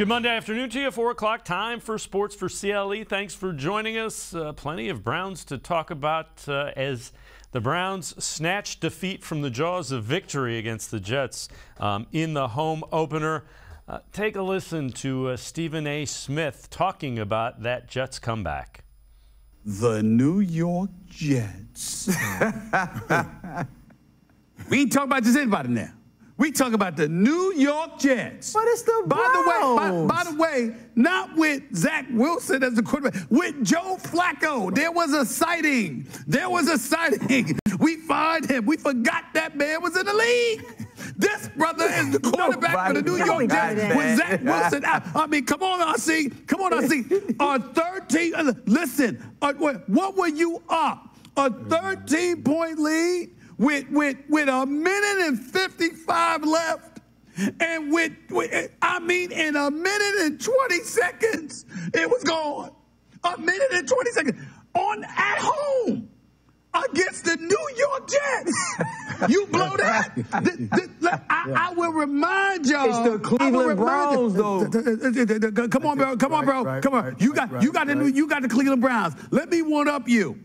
Good Monday afternoon to you, 4 o'clock, time for Sports for CLE. Thanks for joining us. Plenty of Browns to talk about as the Browns snatched defeat from the jaws of victory against the Jets in the home opener. Take a listen to Stephen A. Smith talking about that Jets comeback. The New York Jets. We ain't talking about just anybody now. We talk about the New York Jets. But it's the Browns. By the way, not with Zach Wilson as the quarterback, with Joe Flacco. There was a sighting. We find him. We forgot that man was in the league. This brother is the quarterback for the New York Jets with Zach Wilson out. I mean, come on, RC. On 13, listen, what were you up? A 13-point lead? With a minute and 55 left, and in a minute and 20 seconds, it was gone. A minute and 20 seconds at home against the New York Jets. You blow that. I will remind y'all. It's the Cleveland Browns, though. Come on, bro. Right, You got the Cleveland Browns. Let me one up you.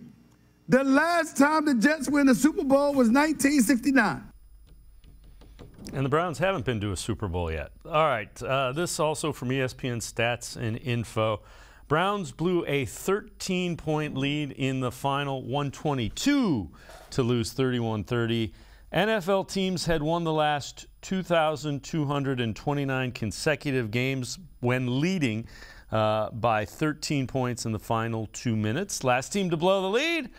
The last time the Jets win the Super Bowl was 1969. And the Browns haven't been to a Super Bowl yet. All right, this also from ESPN Stats and Info. Browns blew a 13-point lead in the final, 122 to lose 31-30. NFL teams had won the last 2,229 consecutive games when leading by 13 points in the final 2 minutes. Last team to blow the lead,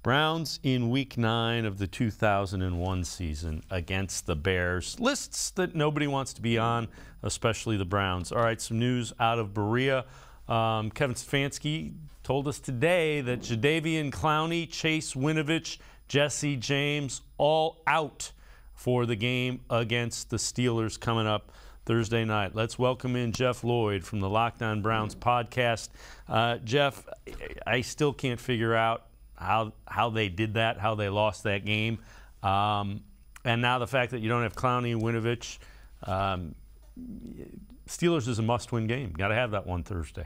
Browns in Week 9 of the 2001 season against the Bears. Lists that nobody wants to be on, especially the Browns. All right, some news out of Berea. Kevin Stefanski told us today that Jadeveon Clowney, Chase Winovich, Jesse James all out for the game against the Steelers coming up Thursday night. Let's welcome in Jeff Lloyd from the Locked On Browns podcast. Jeff, I still can't figure out how they did that, how they lost that game. And now the fact that you don't have Clowney, Winovich, Steelers is a must-win game. Got to have that one Thursday.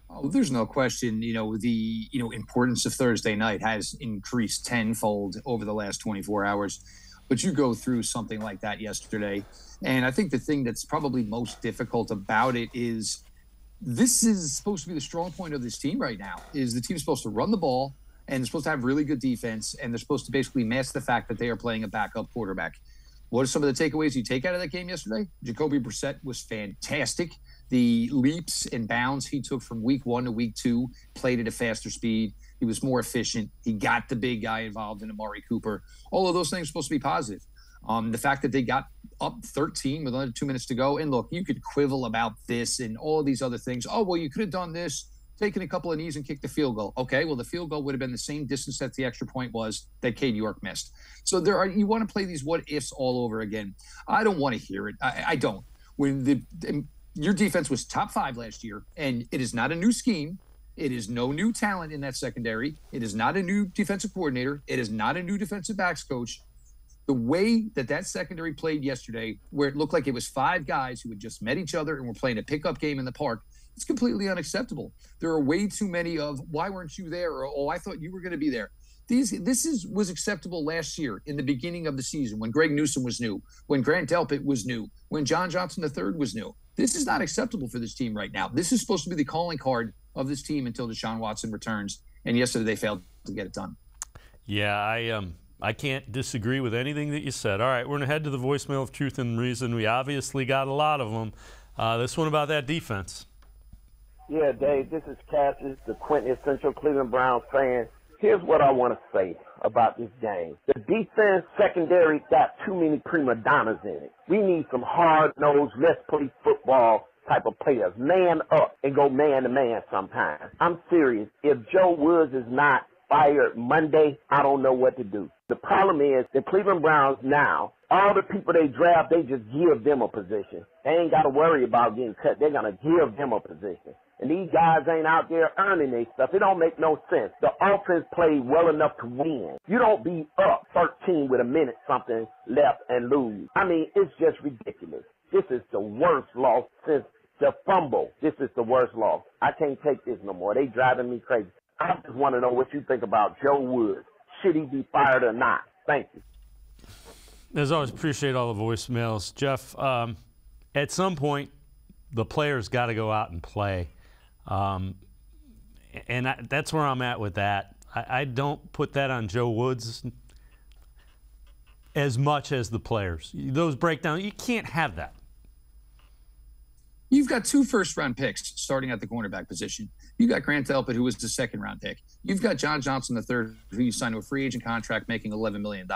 Oh, there's no question, the importance of Thursday night has increased tenfold over the last 24 hours. But you go through something like that yesterday, and I think the thing that's probably most difficult about it is this is supposed to be the strong point of this team right now, is the team's supposed to run the ball, and they're supposed to have really good defense, and they're supposed to basically mask the fact that they are playing a backup quarterback. What are some of the takeaways you take out of that game yesterday? Jacoby Brissett was fantastic. The leaps and bounds he took from week 1 to week 2, played at a faster speed. He was more efficient. He got the big guy involved in Amari Cooper. All of those things are supposed to be positive. The fact that they got up 13 with under 2 minutes to go, and look, you could quibble about this and all these other things. Oh, well, you could have done this, taken a couple of knees and kicked the field goal. Okay, well, the field goal would have been the same distance that the extra point was that Cade York missed. So you want to play these what ifs all over again. I don't want to hear it. I don't. When your defense was top 5 last year, and it is not a new scheme. It is no new talent in that secondary. It is not a new defensive coordinator. It is not a new defensive backs coach. The way that secondary played yesterday, where it looked like it was 5 guys who had just met each other and were playing a pickup game in the park, it's completely unacceptable. There are way too many of, why weren't you there? Or, oh, I thought you were going to be there. This was acceptable last year in the beginning of the season when Greg Newsome was new, when Grant Delpit was new, when John Johnson III was new. This is not acceptable for this team right now. This is supposed to be the calling card of this team until Deshaun Watson returns. And yesterday they failed to get it done. Yeah, I can't disagree with anything that you said. All right, we're going to head to the voicemail of Truth and Reason. We obviously got a lot of them. This one about that defense. Yeah, Dave, this is Cassius, the quintessential Cleveland Browns fan. Here's what I want to say about this game. The defense secondary got too many prima donnas in it. We need some hard-nosed, let's play football type of players. Man up and go man-to-man sometimes. I'm serious. If Joe Woods is not fired Monday, I don't know what to do. The problem is the Cleveland Browns now, all the people they draft, they just give them a position. They ain't got to worry about getting cut. They're going to give them a position. And these guys ain't out there earning their stuff. It don't make no sense. The offense played well enough to win. You don't be up 13 with a minute something left and lose. I mean, it's just ridiculous. This is the worst loss since the fumble. This is the worst loss. I can't take this no more. They driving me crazy. I just want to know what you think about Joe Woods. Should he be fired or not? Thank you. As always, appreciate all the voicemails. Jeff, at some point, the players got to go out and play. That's where I'm at with that. I don't put that on Joe Woods as much as the players. Those breakdowns, you can't have that. You've got 2 first-round picks starting at the cornerback position. You've got Grant Delpit, who was the second-round pick. You've got John Johnson III, who you signed to a free agent contract making $11 million.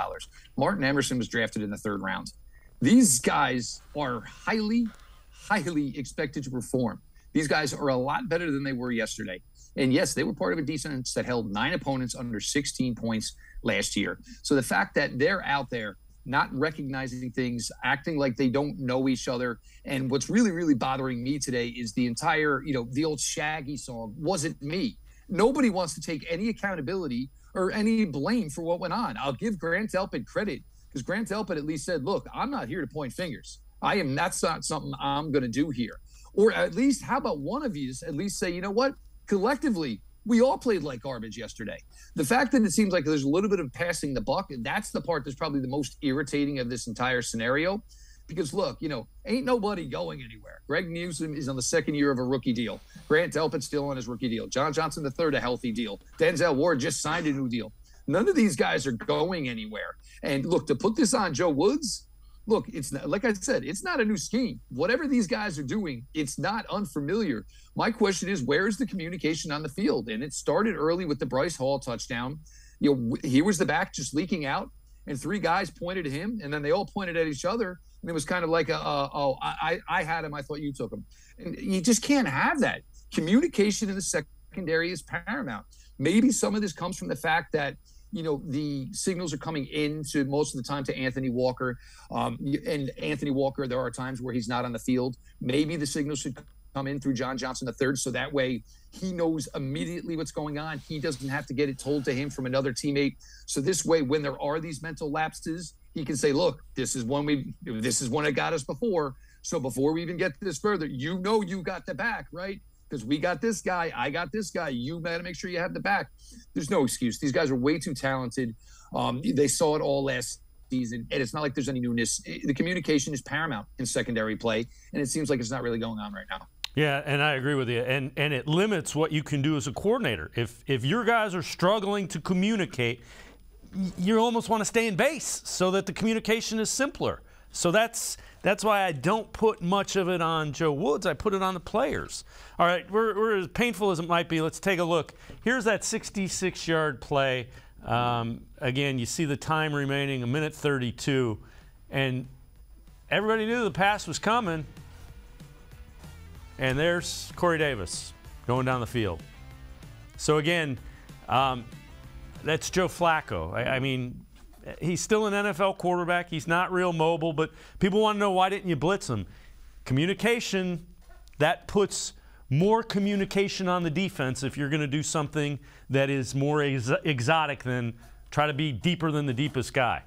Martin Emerson was drafted in the 3rd round. These guys are highly, highly expected to perform. These guys are a lot better than they were yesterday. And yes, they were part of a defense that held 9 opponents under 16 points last year. So the fact that they're out there not recognizing things, acting like they don't know each other. And what's really, really bothering me today is the entire, the old Shaggy song, "Wasn't Me." Nobody wants to take any accountability or any blame for what went on. I'll give Grant Delpit credit because Grant Delpit at least said, look, I'm not here to point fingers. That's not something I'm going to do here. Or at least, how about one of you at least say, you know what? Collectively, we all played like garbage yesterday. The fact that it seems like there's a little bit of passing the buck, that's the part that's probably the most irritating of this entire scenario. Because, look, ain't nobody going anywhere. Greg Newsom is on the 2nd year of a rookie deal. Grant Delpit's still on his rookie deal. John Johnson III, a healthy deal. Denzel Ward just signed a new deal. None of these guys are going anywhere. And, look, to put this on Joe Woods, look, it's not, like I said, it's not a new scheme. Whatever these guys are doing, it's not unfamiliar. My question is, where is the communication on the field? And it started early with the Bryce Hall touchdown. Here was the back just leaking out, and 3 guys pointed at him, and then they all pointed at each other. And it was kind of like, I had him, I thought you took him. And you just can't have that. Communication in the secondary is paramount. Maybe some of this comes from the fact that, the signals are coming in to most of the time to Anthony Walker. And Anthony Walker, there are times where he's not on the field. Maybe the signals should come in through John Johnson III, so that way he knows immediately what's going on. He doesn't have to get it told to him from another teammate. So this way, when there are these mental lapses, he can say, look, this is one that got us before. So before we even get this further, you got the back, right? Because we got this guy, I got this guy. You got to make sure you have the back. There's no excuse. These guys are way too talented. They saw it all last season, and it's not like there's any newness. The communication is paramount in secondary play, and it seems like it's not really going on right now. Yeah, and I agree with you. And it limits what you can do as a coordinator. If your guys are struggling to communicate, you almost want to stay in base so that the communication is simpler. So that's why I don't put much of it on Joe Woods. I put it on the players. All right, we're as painful as it might be. Let's take a look. Here's that 66-yard play. Again, you see the time remaining, 1:32, and everybody knew the pass was coming. And there's Corey Davis going down the field. So again, that's Joe Flacco. I mean, he's still an NFL quarterback. He's not real mobile, but people want to know, why didn't you blitz him? Communication, that puts more communication on the defense if you're going to do something that is more exotic than try to be deeper than the deepest guy.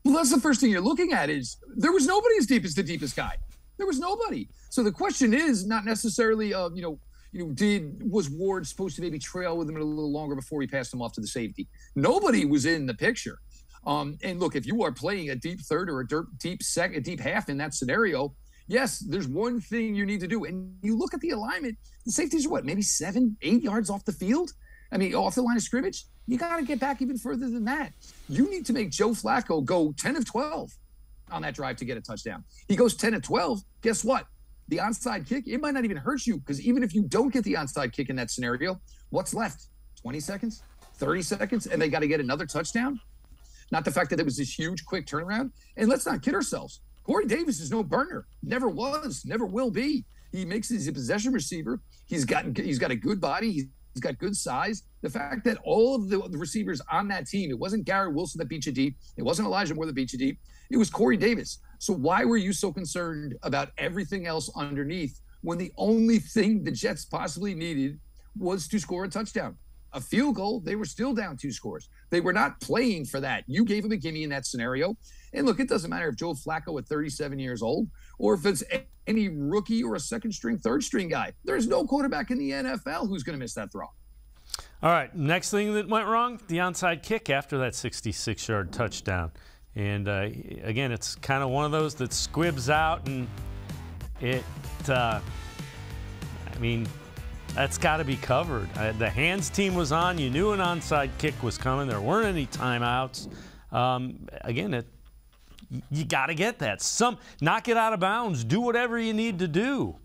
Well, that's the first thing you're looking at is there was nobody as deep as the deepest guy. There was nobody. So the question is not necessarily, was Ward supposed to maybe trail with him a little longer before he passed him off to the safety? Nobody was in the picture. And look, if you are playing a deep third or a deep half in that scenario, yes, there's one thing you need to do. And you look at the alignment, the safeties are what, maybe 7-8 yards off the field? I mean, off the line of scrimmage? You got to get back even further than that. You need to make Joe Flacco go 10 of 12 on that drive to get a touchdown. He goes 10 of 12. Guess what? The onside kick, it might not even hurt you, because even if you don't get the onside kick in that scenario, what's left? 20 seconds? 30 seconds? And they got to get another touchdown? Not the fact that it was this huge, quick turnaround. And let's not kid ourselves. Corey Davis is no burner. Never was. Never will be. He he's a possession receiver. He's got a good body. He's got good size. The fact that all of the receivers on that team, it wasn't Garrett Wilson that beat you deep. It wasn't Elijah Moore that beat you deep. It was Corey Davis. So why were you so concerned about everything else underneath when the only thing the Jets possibly needed was to score a touchdown? A field goal, they were still down 2 scores. They were not playing for that. You gave them a gimme in that scenario. And look, it doesn't matter if Joe Flacco at 37 years old or if it's any rookie or a second-string, third-string guy. There's no quarterback in the NFL who's going to miss that throw. All right, next thing that went wrong, the onside kick after that 66-yard touchdown. And, again, it's kind of one of those that squibs out, and I mean, that's got to be covered. The hands team was on. You knew an onside kick was coming. There weren't any timeouts. Again, you got to get that. Knock it out of bounds. Do whatever you need to do.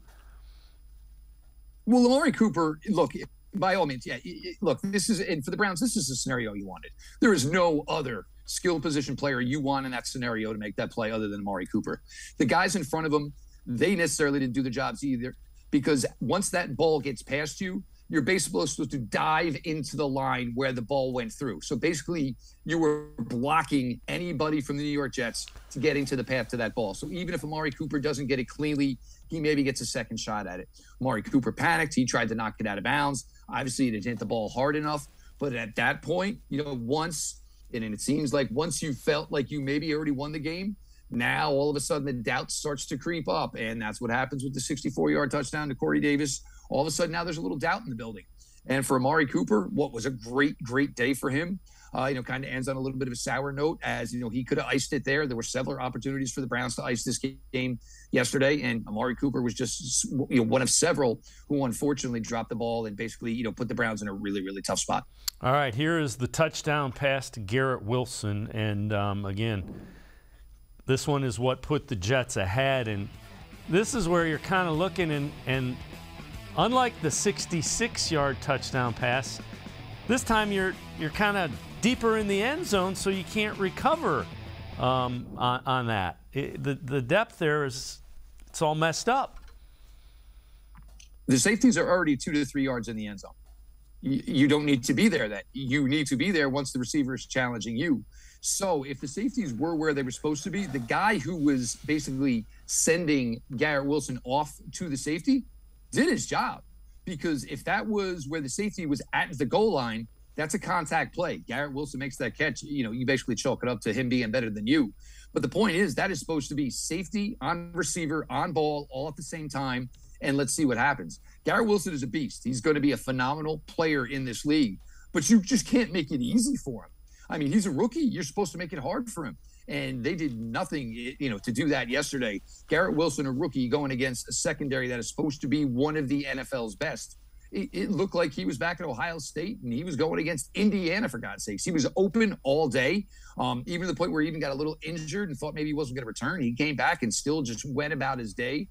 Well, Amari Cooper, look, by all means, yeah. Look, and for the Browns, this is the scenario you wanted. There is no other skill position player you want in that scenario to make that play other than Amari Cooper. The guys in front of him, they necessarily didn't do the jobs either, because once that ball gets past you, you're basically supposed to dive into the line where the ball went through. So basically, you were blocking anybody from the New York Jets to getting to the path to that ball. So even if Amari Cooper doesn't get it cleanly, he maybe gets a second shot at it. Amari Cooper panicked. He tried to knock it out of bounds. Obviously, it didn't hit the ball hard enough. But at that point, once it seems like once you felt like you maybe already won the game, now all of a sudden the doubt starts to creep up. And that's what happens with the 64-yard touchdown to Corey Davis. All of a sudden now there's a little doubt in the building. And for Amari Cooper, what was a great, great day for him, kind of ends on a little bit of a sour note, as, he could have iced it there. There were several opportunities for the Browns to ice this game yesterday. And Amari Cooper was just, one of several who unfortunately dropped the ball and basically, put the Browns in a really, really tough spot. All right, here is the touchdown pass to Garrett Wilson. And, again, this one is what put the Jets ahead. And this is where you're kind of looking and unlike the 66-yard touchdown pass, this time you're kind of deeper in the end zone, so you can't recover on that. The depth there it's all messed up. The safeties are already 2 to 3 yards in the end zone. You don't need to be there. That you need to be there once the receiver is challenging you. So if the safeties were where they were supposed to be, the guy who was basically sending Garrett Wilson off to the safety did his job, because if that was where the safety was at the goal line, that's a contact play. Garrett Wilson makes that catch. You basically chalk it up to him being better than you. But the point is that is supposed to be safety on receiver, on ball, all at the same time. And let's see what happens. Garrett Wilson is a beast. He's going to be a phenomenal player in this league, but you just can't make it easy for him. I mean, he's a rookie. You're supposed to make it hard for him. And they did nothing, to do that yesterday. Garrett Wilson, a rookie, going against a secondary that is supposed to be one of the NFL's best. It looked like he was back at Ohio State, and he was going against Indiana, for God's sakes. He was open all day, even to the point where he even got a little injured and thought maybe he wasn't going to return. He came back and still just went about his day.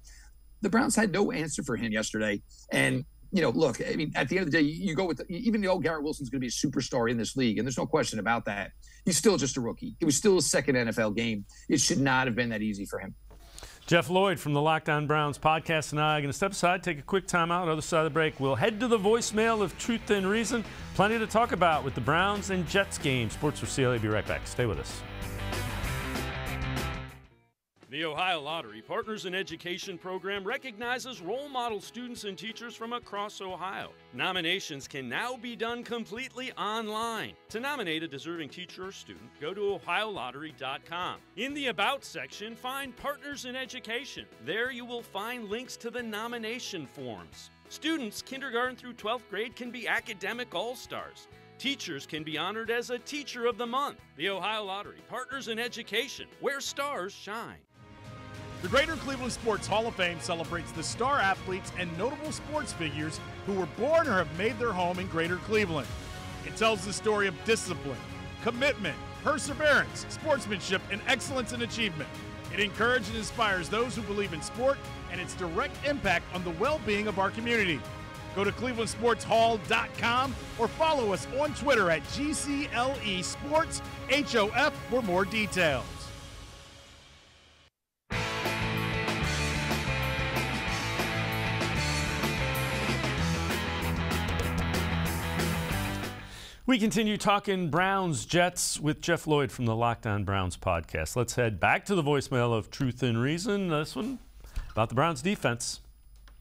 The Browns had no answer for him yesterday. And, look, I mean, at the end of the day, you go with even though Garrett Wilson's going to be a superstar in this league, and there's no question about that, he's still just a rookie. It was still his second NFL game. It should not have been that easy for him. Jeff Lloyd from the Locked On Browns podcast and I are going to step aside, take a quick timeout. Other side of the break, we'll head to the voicemail of Truth and Reason. Plenty to talk about with the Browns and Jets game. Sports4CLE, be right back. Stay with us. The Ohio Lottery Partners in Education program recognizes role model students and teachers from across Ohio. Nominations can now be done completely online. To nominate a deserving teacher or student, go to ohiolottery.com. In the About section, find Partners in Education. There you will find links to the nomination forms. Students kindergarten through 12th grade can be academic all-stars. Teachers can be honored as a Teacher of the Month. The Ohio Lottery Partners in Education, where stars shine. The Greater Cleveland Sports Hall of Fame celebrates the star athletes and notable sports figures who were born or have made their home in Greater Cleveland. It tells the story of discipline, commitment, perseverance, sportsmanship, and excellence in achievement. It encourages and inspires those who believe in sport and its direct impact on the well-being of our community. Go to clevelandsportshall.com or follow us on Twitter at GCLE Sports HOF for more details. We continue talking Browns-Jets with Jeff Lloyd from the Locked On Browns podcast. Let's head back to the voicemail of Truth and Reason. This one about the Browns defense.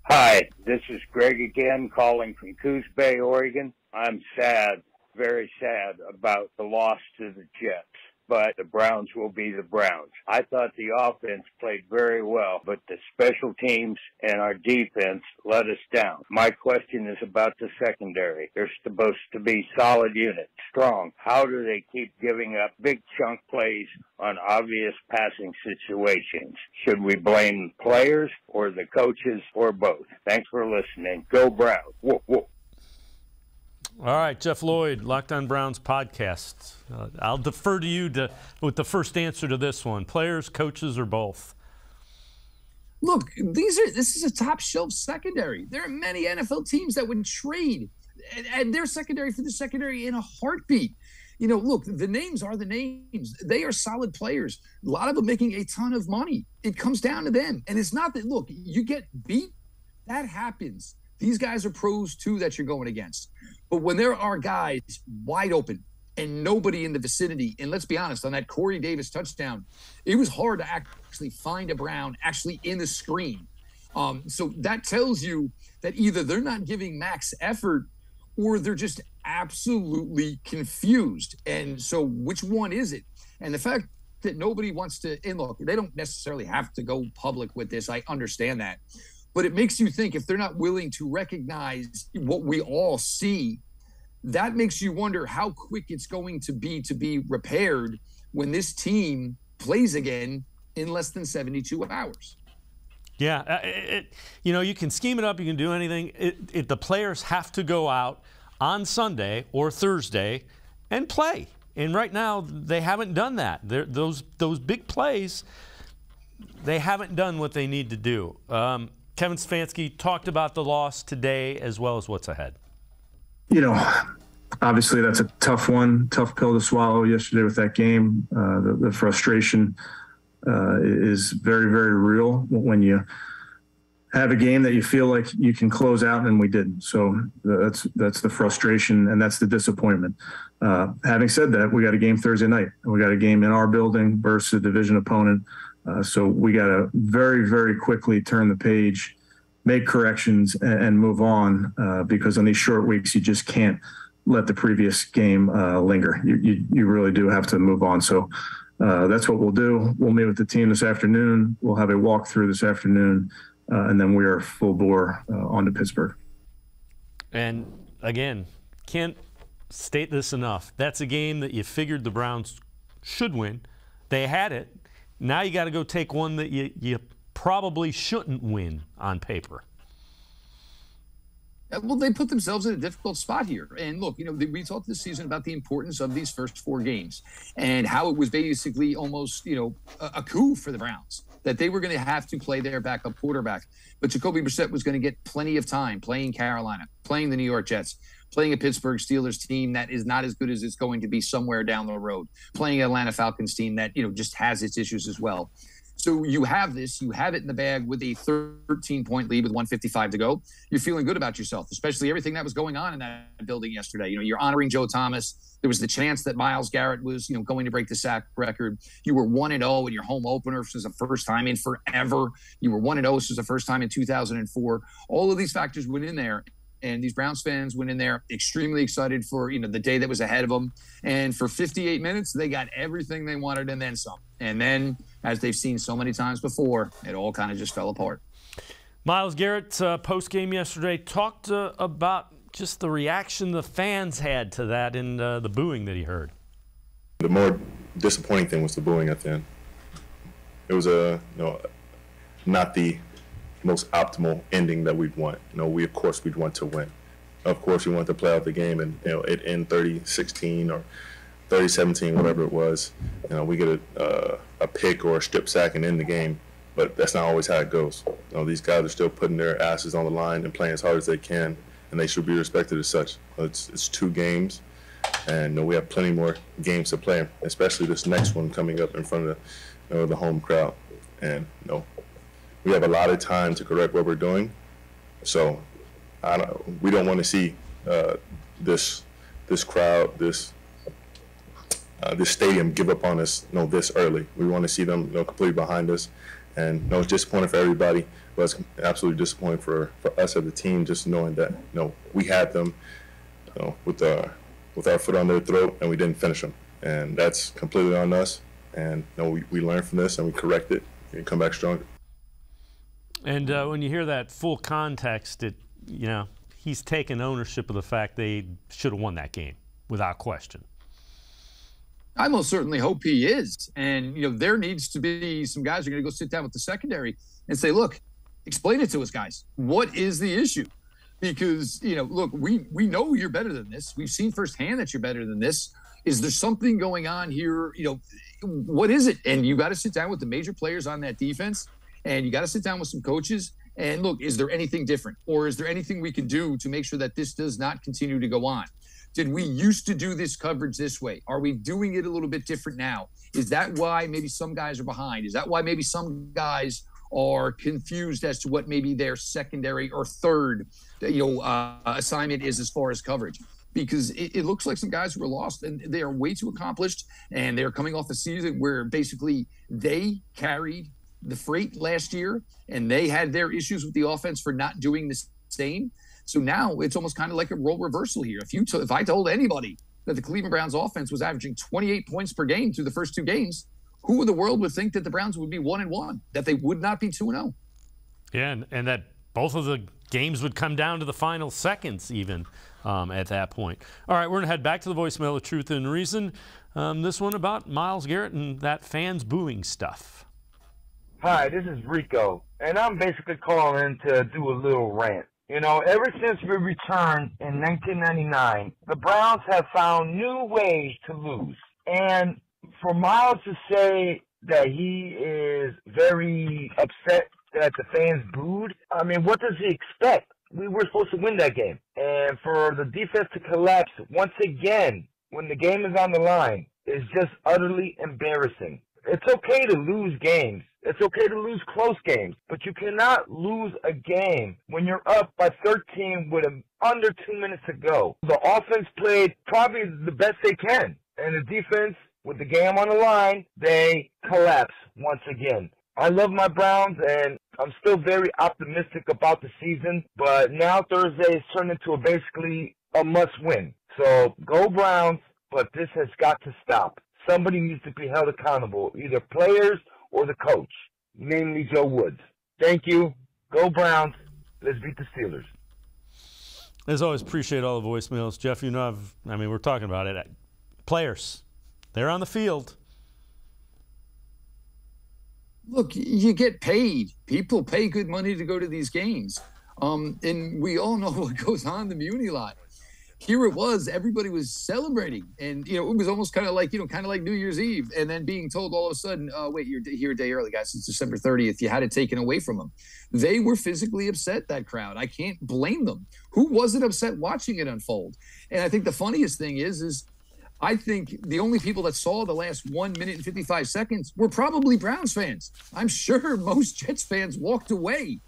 Hi, this is Greg again, calling from Coos Bay, Oregon. I'm sad, very sad about the loss to the Jets. but the Browns will be the Browns. I thought the offense played very well, but the special teams and our defense let us down. My question is about the secondary. They're supposed to be solid units, strong. How do they keep giving up big chunk plays on obvious passing situations? Should we blame players or the coaches or both? Thanks for listening. Go Browns. Whoa, whoa. All right, Jeff Lloyd, Locked On Browns podcast. I'll defer to you with the first answer to this one. Players, coaches, or both? Look, this is a top shelf secondary. There are many NFL teams that would trade and their secondary for the secondary in a heartbeat. You know, look, the names are the names. They are solid players. A lot of them making a ton of money. It comes down to them. And it's not that, look, you get beat. That happens. These guys are pros, too, that you're going against. But when there are guys wide open and nobody in the vicinity, and let's be honest, on that Corey Davis touchdown, it was hard to actually find a Brown actually in the screen. So that tells you that either they're not giving max effort or they're just absolutely confused. And so which one is it? And the fact that nobody wants to, and look, they don't necessarily have to go public with this. I understand that. But it makes you think if they're not willing to recognize what we all see, that makes you wonder how quick it's going to be repaired when this team plays again in less than 72 hours. Yeah, you can scheme it up, you can do anything. The players have to go out on Sunday or Thursday and play. And right now, they haven't done that. Those big plays, they haven't done what they need to do. Kevin Stefanski talked about the loss today as well as what's ahead. Obviously that's a tough pill to swallow yesterday with that game. The frustration is very, very real when you have a game that you feel like you can close out and we didn't. So that's the frustration and that's the disappointment. Having said that, we got a game Thursday night and we got a game in our building versus a division opponent. So we got to very, very quickly turn the page, make corrections, and move on because on these short weeks, you just can't let the previous game linger. You really do have to move on. So that's what we'll do. We'll meet with the team this afternoon. We'll have a walkthrough this afternoon, and then we are full bore on to Pittsburgh. And again, can't state this enough. That's a game that you figured the Browns should win. They had it. Now you got to go take one that you probably shouldn't win on paper. Well, they put themselves in a difficult spot here. And look, we talked this season about the importance of these first four games and how it was basically almost, a coup for the Browns, that they were going to have to play their backup quarterback. But Jacoby Brissett was going to get plenty of time playing Carolina, playing the New York Jets, playing a Pittsburgh Steelers team that is not as good as it's going to be somewhere down the road, playing an Atlanta Falcons team that, just has its issues as well. So you have it in the bag with a 13-point lead with 1:55 to go. You're feeling good about yourself, especially everything that was going on in that building yesterday. You're honoring Joe Thomas. There was the chance that Myles Garrett was, going to break the sack record. You were 1-0 in your home opener. This was the first time in forever. You were 1-0. This was the first time in 2004. All of these factors went in there. And these Browns fans went in there extremely excited for, the day that was ahead of them. And for 58 minutes, they got everything they wanted and then some. And then, as they've seen so many times before, it all kind of just fell apart. Myles Garrett, post-game yesterday, talked about just the reaction the fans had to that and the booing that he heard. The more disappointing thing was the booing at the end. It was not the most optimal ending that we'd want. Of course we'd want to win. Of course we want to play out the game and it end 30-16 or 30-17, whatever it was. We get a pick or a strip sack and end the game, but that's not always how it goes. These guys are still putting their asses on the line and playing as hard as they can, and they should be respected as such. It's 2 games, and we have plenty more games to play, especially this next one coming up in front of the home crowd. And we have a lot of time to correct what we're doing, so we don't want to see this crowd, this stadium give up on us this early. We want to see them completely behind us, and it's disappointing for everybody, but it's absolutely disappointing for us as a team, just knowing that we had them with our foot on their throat and we didn't finish them. And that's completely on us. And we learn from this and we correct it and come back stronger. And when you hear that full context, he's taken ownership of the fact they should have won that game without question. I most certainly hope he is. And, there needs to be some guys who are going to go sit down with the secondary and say, look, explain it to us, guys. What is the issue? Because, look, we know you're better than this. We've seen firsthand that you're better than this. Is there something going on here? What is it? And you got to sit down with the major players on that defense, and you got to sit down with some coaches. And look, is there anything different? Or is there anything we can do to make sure that this does not continue to go on? Did we used to do this coverage this way? Are we doing it a little bit different now? Is that why maybe some guys are behind? Is that why maybe some guys are confused as to what maybe their secondary or third, assignment is as far as coverage? Because it looks like some guys who are lost, and they are way too accomplished, and they're coming off a season where basically they carried the freight last year, and they had their issues with the offense for not doing the same. So now it's almost kind of like a role reversal here. If I told anybody that the Cleveland Browns offense was averaging 28 points per game through the first 2 games, who in the world would think that the Browns would be 1-1, that they would not be 2-0? Yeah, and that both of the games would come down to the final seconds even at that point. All right, we're going to head back to the voicemail of Truth and Reason. This one about Myles Garrett and that fans booing stuff. Hi, this is Rico, and I'm basically calling to do a little rant. Ever since we returned in 1999, the Browns have found new ways to lose. And for Myles to say that he is very upset that the fans booed, what does he expect? We were supposed to win that game. And for the defense to collapse once again when the game is on the line is just utterly embarrassing. It's okay to lose games. It's okay to lose close games, but you cannot lose a game when you're up by 13 with under 2 minutes to go. The offense played probably the best they can, and the defense, with the game on the line, they collapse once again. I love my Browns, and I'm still very optimistic about the season, but now Thursday has turned into basically a must-win. So go Browns, but this has got to stop. Somebody needs to be held accountable, either players or the coach, namely Joe Woods. Thank you. Go Browns. Let's beat the Steelers. As always, appreciate all the voicemails. Jeff, we're talking about it. Players, they're on the field. Look, you get paid. People pay good money to go to these games. And we all know what goes on in the Muni lot. Here it was, everybody was celebrating. And, it was almost kind of like New Year's Eve. And then being told all of a sudden, wait, you're here a day early, guys. It's December 30th. You had it taken away from them. They were physically upset, that crowd. I can't blame them. Who wasn't upset watching it unfold? And I think the funniest thing is I think the only people that saw the last 1 minute and 55 seconds were probably Browns fans. I'm sure most Jets fans walked away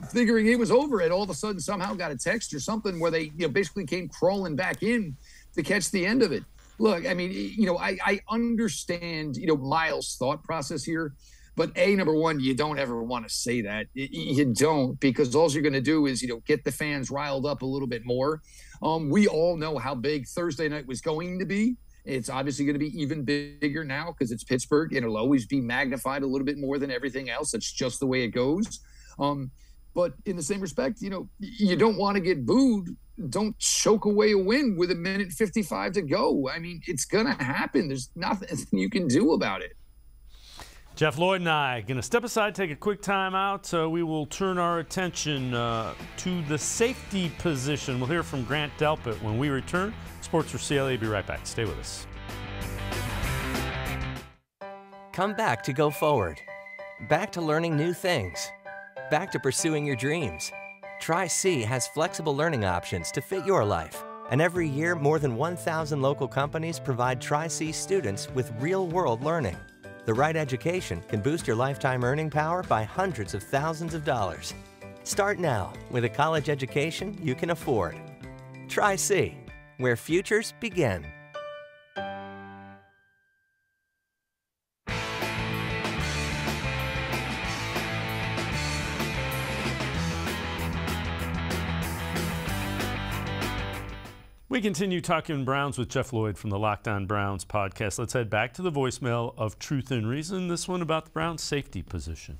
figuring it was over, and all of a sudden somehow got a text or something where they basically came crawling back in to catch the end of it. Look, I understand, Myles' thought process here, but number one, you don't ever want to say that. You don't, because all you're going to do is, get the fans riled up a little bit more. We all know how big Thursday night was going to be. It's obviously going to be even bigger now because it's Pittsburgh, and it'll always be magnified a little bit more than everything else. It's just the way it goes. But in the same respect, you don't want to get booed. Don't choke away a win with 1:55 to go. It's going to happen. There's nothing you can do about it. Jeff, Lloyd, and I going to step aside, take a quick time out. We will turn our attention to the safety position. We'll hear from Grant Delpit when we return. Sports4CLE, be right back. Stay with us. Come back to go forward. Back to learning new things. Back to pursuing your dreams. Tri-C has flexible learning options to fit your life. And every year, more than 1,000 local companies provide Tri-C students with real-world learning. The right education can boost your lifetime earning power by hundreds of thousands of dollars. Start now with a college education you can afford. Tri-C, where futures begin. We continue talking Browns with Jeff Lloyd from the Locked On Browns podcast. Let's head back to the voicemail of Truth and Reason, this one about the Browns' safety position.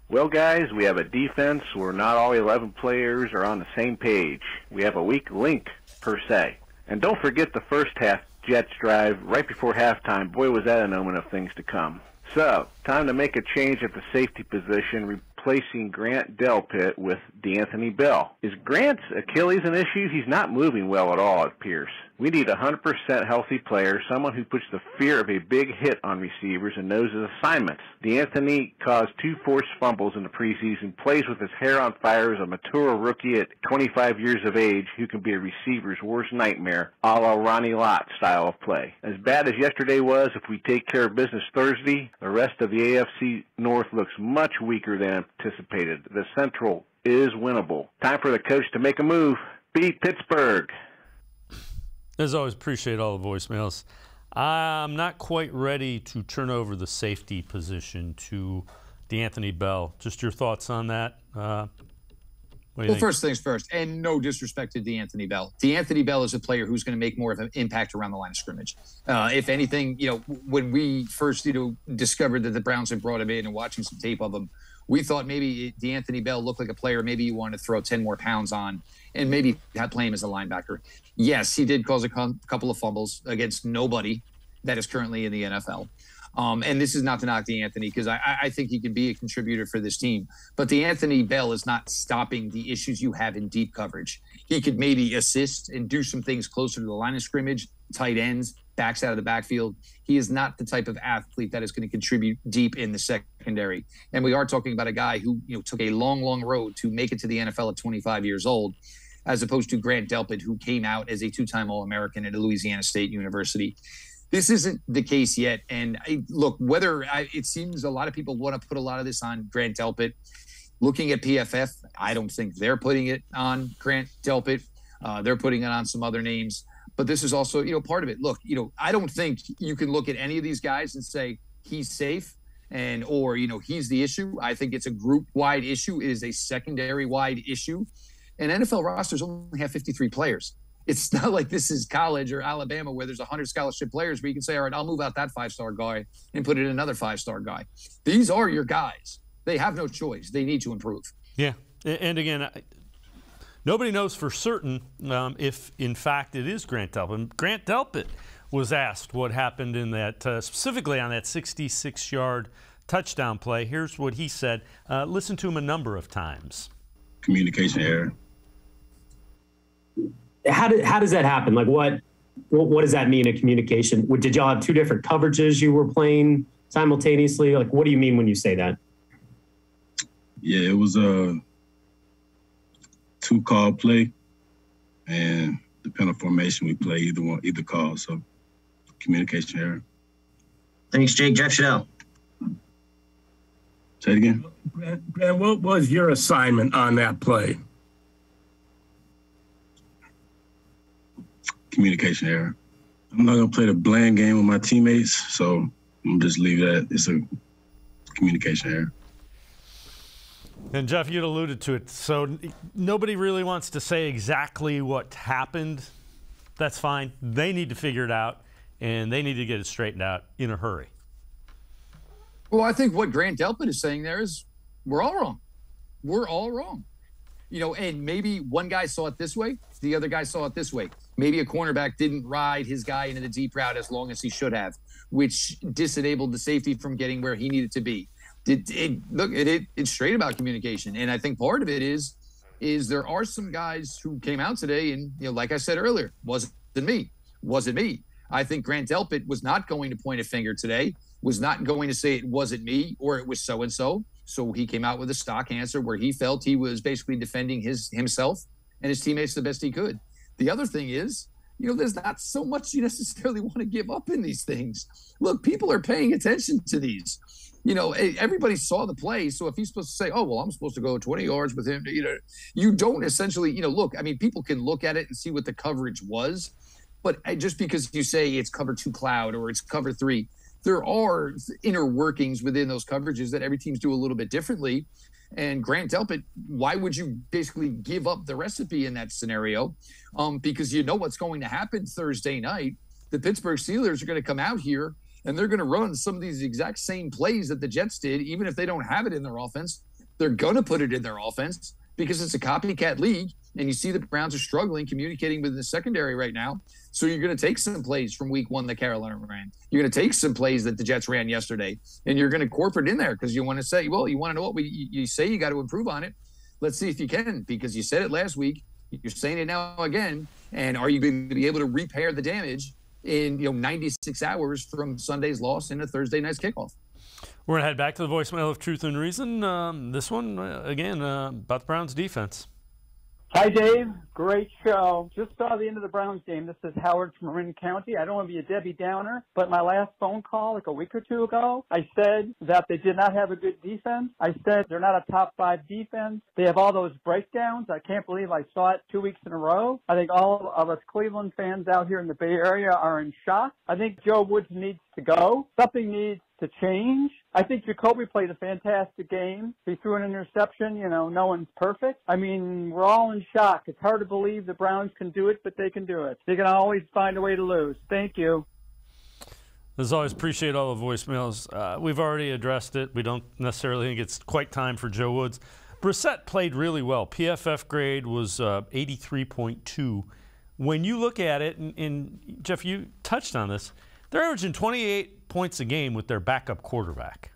Well, guys, we have a defense where not all 11 players are on the same page. We have a weak link, per se. And don't forget the first half Jets drive right before halftime. Boy, was that an omen of things to come. So, time to make a change at the safety position, replacing Grant Delpit with D'Anthony Bell. Is Grant's Achilles an issue? He's not moving well at all, it appears. We need a 100% healthy player, someone who puts the fear of a big hit on receivers and knows his assignments. D'Anthony caused 2 forced fumbles in the preseason, plays with his hair on fire as a mature rookie at 25 years of age who can be a receiver's worst nightmare, a la Ronnie Lott style of play. As bad as yesterday was, if we take care of business Thursday, the rest of the AFC North looks much weaker than anticipated. The Central is winnable. Time for the coach to make a move. Beat Pittsburgh. As always, appreciate all the voicemails. I'm not quite ready to turn over the safety position to D'Anthony Bell. Just your thoughts on that? Well, first things first, and no disrespect to D'Anthony Bell. D'Anthony Bell is a player who's going to make more of an impact around the line of scrimmage. If anything, when we first, discovered that the Browns had brought him in and watching some tape of him, we thought maybe D'Anthony Bell looked like a player maybe you wanted to throw 10 more pounds on and maybe play him as a linebacker. Yes, he did cause a couple of fumbles against nobody that is currently in the NFL. And this is not to knock D'Anthony, because I think he can be a contributor for this team. But D'Anthony Bell is not stopping the issues you have in deep coverage. He could maybe assist and do some things closer to the line of scrimmage, tight ends, backs out of the backfield. He is not the type of athlete that is going to contribute deep in the secondary. And we are talking about a guy who took a long, long road to make it to the NFL at 25 years old, as opposed to Grant Delpit, who came out as a 2-time All-American at Louisiana State University. This isn't the case yet. And it seems a lot of people want to put a lot of this on Grant Delpit. Looking at PFF, I don't think they're putting it on Grant Delpit. They're putting it on some other names. But this is also, part of it. Look, I don't think you can look at any of these guys and say he's safe or he's the issue. I think it's a group-wide issue. It is a secondary-wide issue. And NFL rosters only have 53 players. It's not like this is college or Alabama where there's 100 scholarship players where you can say, all right, I'll move out that 5-star guy and put in another 5-star guy. These are your guys. They have no choice. They need to improve. Yeah. And again, nobody knows for certain if, in fact, it is Grant Delpit. Grant Delpit was asked what happened in that, specifically on that 66-yard touchdown play. Here's what he said. Listen to him a number of times. Communication error. How does that happen? Like, what does that mean in communication? Did y'all have 2 different coverages you were playing simultaneously? Like, what do you mean when you say that? Yeah, it was a 2-call play, and depending on formation, we play either call. So, communication error. Thanks, Jake. Jeff Chanel. Say it again. Grant, what was your assignment on that play? Communication error. I'm not going to play the blame game with my teammates, so I'm going to just leave that. It's a communication error. And, Jeff, you'd alluded to it. So nobody really wants to say exactly what happened. That's fine. They need to figure it out, and they need to get it straightened out in a hurry. Well, I think what Grant Delpit is saying there is we're all wrong. We're all wrong. And maybe one guy saw it this way, the other guy saw it this way. Maybe a cornerback didn't ride his guy into the deep route as long as he should have, which disenabled the safety from getting where he needed to be. It's straight about communication. And I think part of it is there are some guys who came out today and, like I said earlier, wasn't me. I think Grant Delpit was not going to point a finger today, was not going to say it wasn't me or it was so-and-so. So he came out with a stock answer where he felt he was basically defending himself and his teammates the best he could. The other thing is, there's not so much you necessarily want to give up in these things. Look, people are paying attention to these. Everybody saw the play. So if he's supposed to say, oh, well, I'm supposed to go 20 yards with him, you don't essentially, look, people can look at it and see what the coverage was. But just because you say it's cover 2 cloud or it's cover 3, there are inner workings within those coverages that every team's do a little bit differently. And Grant Delpit, why would you basically give up the recipe in that scenario? Because you know what's going to happen Thursday night. The Pittsburgh Steelers are going to come out here and they're going to run some of these exact same plays that the Jets did, even if they don't have it in their offense. They're going to put it in their offense because it's a copycat league. And you see the Browns are struggling communicating with the secondary right now. So you're going to take some plays from week one that Carolina ran. You're going to take some plays that the Jets ran yesterday, and you're going to incorporate in there because you want to say, well, you want to know what you say you got to improve on it. Let's see if you can, because you said it last week. You're saying it now again. And are you going to be able to repair the damage in 96 hours from Sunday's loss into Thursday night's kickoff? We're going to head back to the voicemail of Truth and Reason. This one, again, about the Browns defense. Hi, Dave. Great show. Just saw the end of the Browns game. This is Howard from Marin County. I don't want to be a Debbie Downer, but my last phone call like a week or two ago, I said that they did not have a good defense. I said they're not a top 5 defense. They have all those breakdowns. I can't believe I saw it 2 weeks in a row. I think all of us Cleveland fans out here in the Bay Area are in shock. I think Joe Woods needs to go. Something needs to change. I think Jacoby played a fantastic game. He threw an interception. No one's perfect. I mean, we're all in shock. It's hard to believe the Browns can do it, but they can do it. They can always find a way to lose. Thank you. As always, appreciate all the voicemails. We've already addressed it. We don't necessarily think it's quite time for Joe Woods. Brissett played really well. PFF grade was 83.2. When you look at it, and Jeff, you touched on this, they're averaging 28 points a game with their backup quarterback.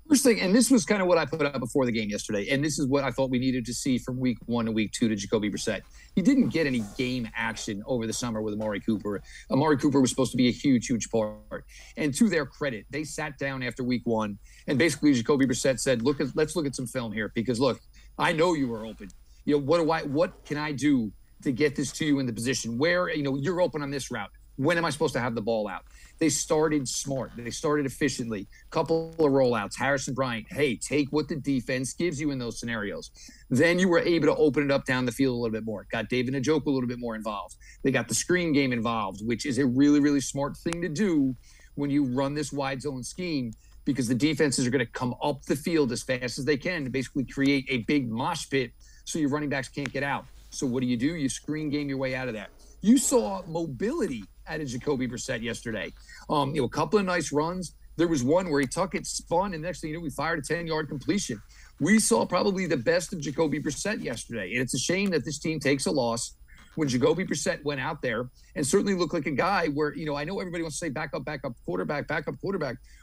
First thing, and this was kind of what I put up before the game yesterday, and this is what I thought we needed to see from week 1 to week 2 to Jacoby Brissett. He didn't get any game action over the summer with Amari Cooper. Amari Cooper was supposed to be a huge, huge part. And to their credit, they sat down after week 1, and basically Jacoby Brissett said, let's look at some film here, because look, I know you were open. What can I do to get this to you in the position where, you're open on this route? When am I supposed to have the ball out? They started smart. They started efficiently. Couple of rollouts. Harrison Bryant, hey, take what the defense gives you in those scenarios. Then you were able to open it up down the field a little bit more. Got David Njoku a little bit more involved. They got the screen game involved, which is a really, really smart thing to do when you run this wide zone scheme, because the defenses are going to come up the field as fast as they can to basically create a big mosh pit so your running backs can't get out. So what do? You screen game your way out of that. You saw mobility out of Jacoby Brissett yesterday. A couple of nice runs. There was one where he took it, spun, and next thing you know, we fired a 10-yard completion. We saw probably the best of Jacoby Brissett yesterday, and it's a shame that this team takes a loss when Jacoby Brissett went out there and certainly looked like a guy where, I know everybody wants to say backup quarterback,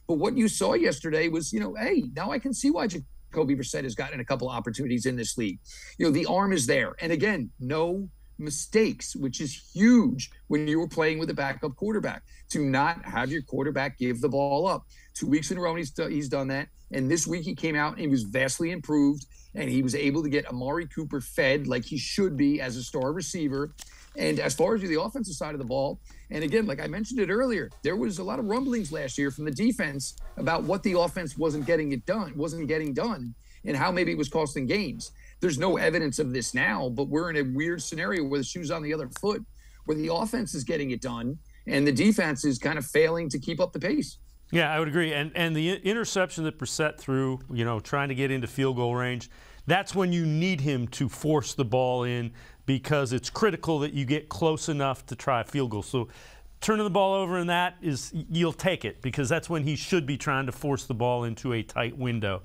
but what you saw yesterday was, hey, now I can see why Jacoby Brissett has gotten a couple of opportunities in this league. The arm is there. And again, no mistakes, which is huge when you were playing with a backup quarterback, to not have your quarterback give the ball up. 2 weeks in a row, he's done that. And this week he came out and he was vastly improved, and he was able to get Amari Cooper fed like he should be as a star receiver. And as far as the offensive side of the ball, and again, like I mentioned it earlier, there was a lot of rumblings last year from the defense about what the offense wasn't getting done, and how maybe it was costing games. There's no evidence of this now, but we're in a weird scenario where the shoe's on the other foot, where the offense is getting it done and the defense is kind of failing to keep up the pace. Yeah, I would agree. And the interception that Brissett threw, trying to get into field goal range, that's when you need him to force the ball in, because it's critical that you get close enough to try a field goal. So turning the ball over in that you'll take it, because that's when he should be trying to force the ball into a tight window.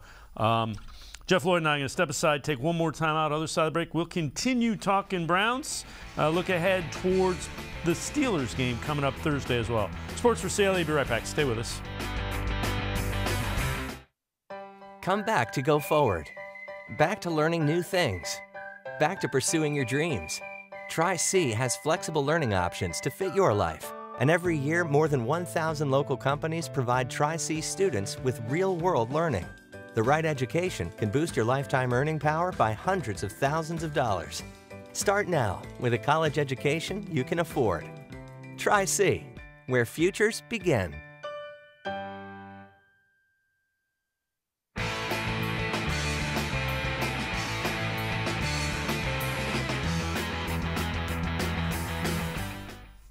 Jeff, Lloyd, and I are going to step aside, take one more time out. Other side of the break, we'll continue talking Browns. Look ahead towards the Steelers game coming up Thursday as well. Sports4CLE, be right back. Stay with us. Come back to go forward. Back to learning new things. Back to pursuing your dreams. Tri-C has flexible learning options to fit your life. And every year, more than 1,000 local companies provide Tri-C students with real-world learning. The right education can boost your lifetime earning power by hundreds of thousands of dollars. Start now with a college education you can afford. Tri-C, where futures begin.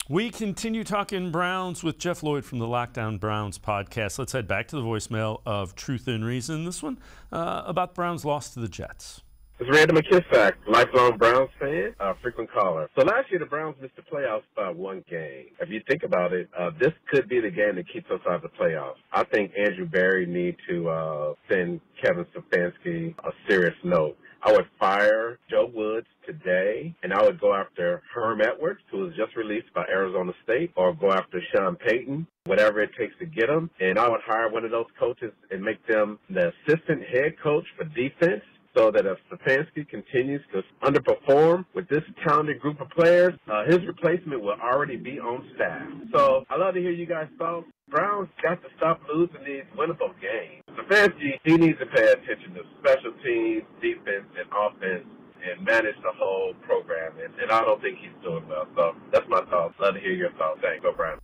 We continue talking Browns with Jeff Lloyd from the Lockdown Browns podcast. Let's head back to the voicemail of Truth and Reason. This one about the Browns' loss to the Jets. It's Randy McKissack, lifelong Browns fan, frequent caller. So last year the Browns missed the playoffs by one game. If you think about it, this could be the game that keeps us out of the playoffs. I think Andrew Berry needs to send Kevin Stefanski a serious note. I would fire Joe Woods today, and I would go after Herm Edwards, who was just released by Arizona State, or go after Sean Payton, whatever it takes to get him. And I would hire one of those coaches and make them the assistant head coach for defense, so that if Stefanski continues to underperform with this talented group of players, his replacement will already be on staff. So I love to hear you guys' thoughts. Browns got to stop losing these winnable games. Stefanski, he needs to pay attention to special teams, defense, and offense, and manage the whole program. And I don't think he's doing well. So that's my thoughts. Love to hear your thoughts. Thanks. Go Browns.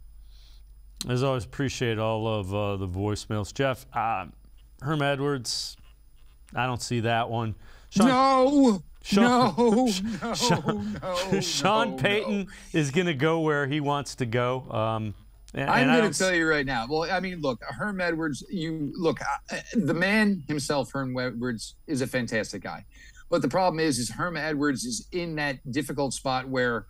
As always, appreciate all of the voicemails. Jeff, Herm Edwards, I don't see that one. Sean Payton is going to go where he wants to go. I'm going to tell you right now. Well, I mean, look, Herm Edwards, the man himself, Herm Edwards, is a fantastic guy. But the problem is Herm Edwards is in that difficult spot where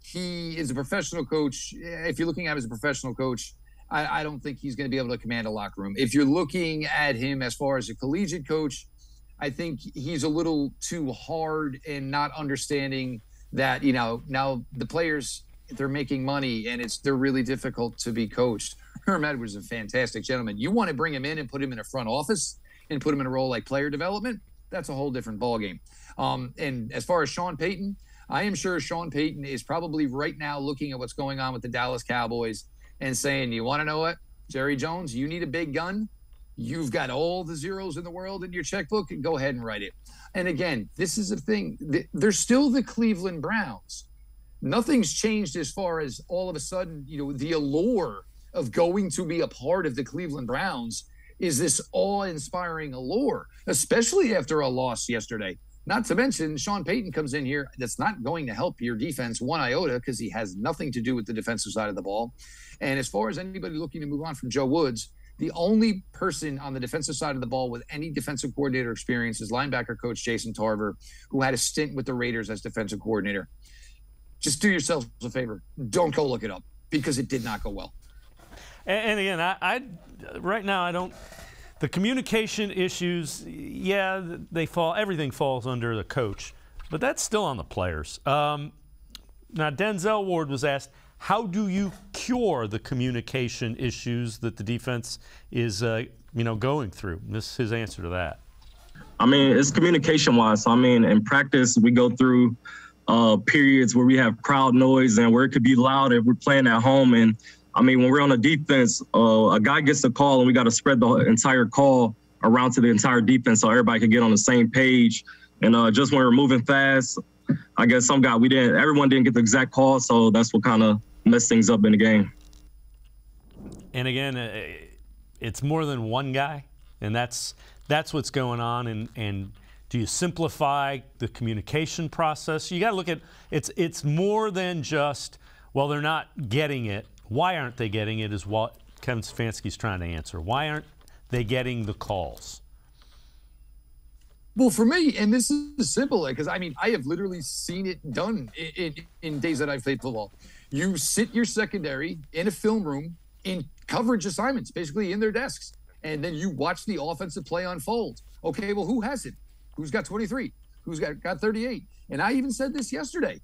he is a professional coach. If you're looking at him as a professional coach, I don't think he's going to be able to command a locker room. If you're looking at him as far as a collegiate coach, I think he's a little too hard and not understanding that, now the players, they're making money and they're really difficult to be coached. Herm Edwards is a fantastic gentleman. You want to bring him in and put him in a front office and put him in a role like player development, that's a whole different ballgame. And as far as Sean Payton, I am sure Sean Payton is probably right now looking at what's going on with the Dallas Cowboys and saying, you want to know what, Jerry Jones, you need a big gun. You've got all the zeros in the world in your checkbook, and go ahead and write it. And again, this is a thing. They're still the Cleveland Browns. Nothing's changed as far as all of a sudden, the allure of going to be a part of the Cleveland Browns is this awe-inspiring allure, especially after a loss yesterday. Not to mention, Sean Payton comes in here. That's not going to help your defense one iota because he has nothing to do with the defensive side of the ball. And as far as anybody looking to move on from Joe Woods, the only person on the defensive side of the ball with any defensive coordinator experience is linebacker coach Jason Tarver, who had a stint with the Raiders as defensive coordinator. Just do yourselves a favor. Don't go look it up because it did not go well. And again, I right now I don't. The communication issues, yeah, everything falls under the coach, but that's still on the players. Now, Denzel Ward was asked, how do you cure the communication issues that the defense is, going through? This is his answer to that. I mean, it's communication-wise. I mean, in practice, we go through periods where we have crowd noise and where it could be loud if we're playing at home. And, I mean, when we're on a defense, a guy gets a call and we got to spread the entire call around to the entire defense so everybody can get on the same page. And just when we're moving fast, I guess everyone didn't get the exact call, so that's what kind of messed things up in the game. And again, it's more than one guy, and that's what's going on. And do you simplify the communication process? You got to look at it's more than just, well, they're not getting it. Why aren't they getting it is what Kevin Stefanski's trying to answer. Why aren't they getting the calls? Well, for me, and this is simple, because I have literally seen it done in days that I've played football. You sit your secondary in a film room in coverage assignments, basically in their desks, and then you watch the offensive play unfold. Okay, well, who has it? Who's got 23? Who's got 38? And I even said this yesterday.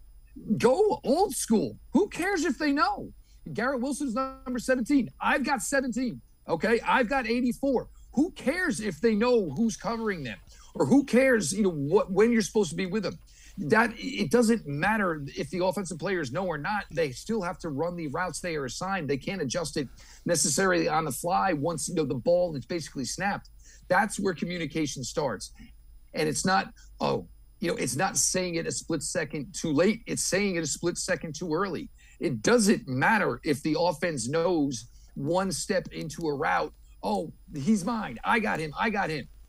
Go old school. Who cares if they know? Garrett Wilson's number 17. I've got 17. Okay, I've got 84. Who cares if they know who's covering them? Or who cares, when you're supposed to be with them? That it doesn't matter if the offensive players know or not. They still have to run the routes they are assigned. They can't adjust it necessarily on the fly once the ball is basically snapped. That's where communication starts. And it's not, it's not saying it a split second too late. It's saying it a split second too early. It doesn't matter if the offense knows one step into a route, oh, he's mine. I got him.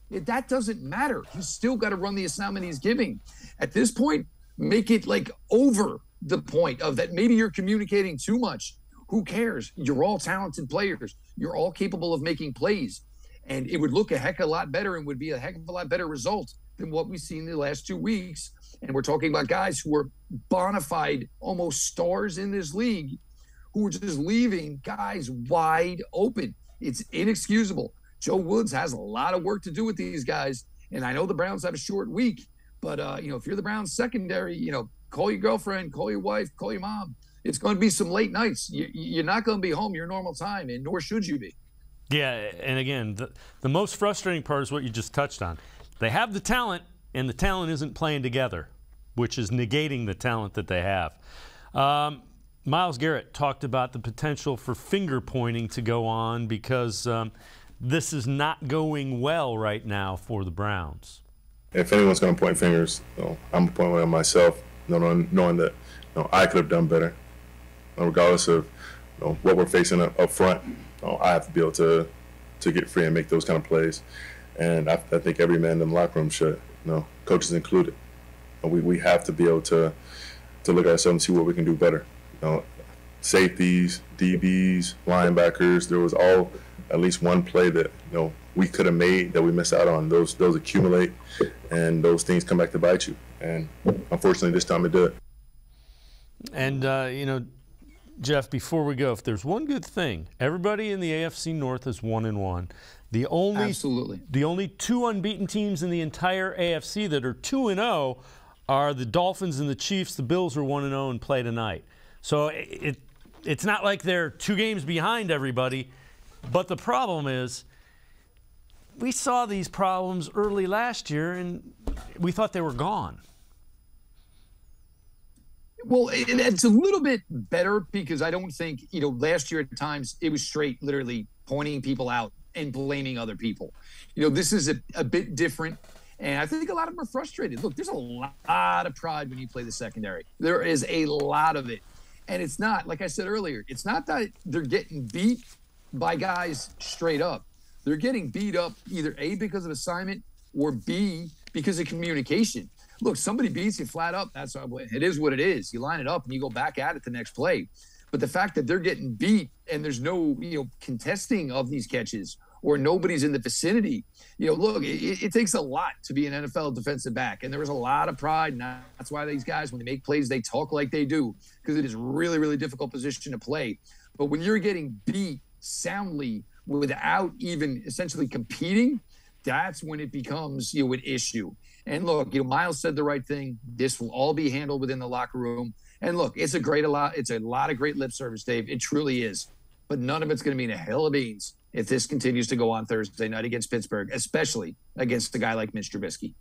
That doesn't matter. He's still got to run the assignment he's giving. At this point, make it like over the point of that maybe you're communicating too much. Who cares? You're all talented players. You're all capable of making plays. And it would look a heck of a lot better and would be a heck of a lot better result than what we've seen in the last 2 weeks. And we're talking about guys who are bona fide, almost stars in this league, who are just leaving guys wide open. It's inexcusable. Joe Woods has a lot of work to do with these guys. And I know the Browns have a short week, but, if you're the Browns secondary, call your girlfriend, call your wife, call your mom. It's going to be some late nights. You're not going to be home your normal time, and nor should you be. Yeah, and again, the most frustrating part is what you just touched on. They have the talent, and the talent isn't playing together, which is negating the talent that they have. Myles Garrett talked about the potential for finger pointing to go on because this is not going well right now for the Browns. If anyone's going to point fingers, I'm pointing at myself, knowing that I could have done better. Regardless of what we're facing up front, I have to be able to get free and make those kind of plays. And I think every man in the locker room should, coaches included. We have to be able to look at ourselves and see what we can do better. Safeties, DBs, linebackers, there was all at least one play that we could have made that we missed out on. Those accumulate, and those things come back to bite you. And unfortunately, this time it did. And Jeff, before we go, if there's one good thing, everybody in the AFC North is 1-1. The only 2 unbeaten teams in the entire AFC that are 2-0 are the Dolphins and the Chiefs. The Bills are 1-0 and play tonight. So it's not like they're 2 games behind everybody. But the problem is, we saw these problems early last year, and we thought they were gone. Well, it's a little bit better because I don't think, last year at times it was straight literally pointing people out and blaming other people. This is a bit different. And I think a lot of them are frustrated. Look, there's a lot of pride when you play the secondary. There is a lot of it. And it's not, like I said earlier, it's not that they're getting beat by guys straight up. They're getting beat up either A, because of assignment, or B, because of communication. Look, somebody beats you flat up. It is what it is. You line it up and you go back at it the next play. But the fact that they're getting beat and there's no, contesting of these catches, or nobody's in the vicinity, look, it takes a lot to be an NFL defensive back. And there was a lot of pride. And that's why these guys, when they make plays, they talk like they do, because it is really, really difficult position to play. But when you're getting beat soundly without even essentially competing, that's when it becomes, an issue. And look, Myles said the right thing. This will all be handled within the locker room. And look, it's a lot of great lip service, Dave. It truly is. But none of it's going to mean a hill of beans if this continues to go on Thursday night against Pittsburgh, especially against a guy like Mitch Trubisky.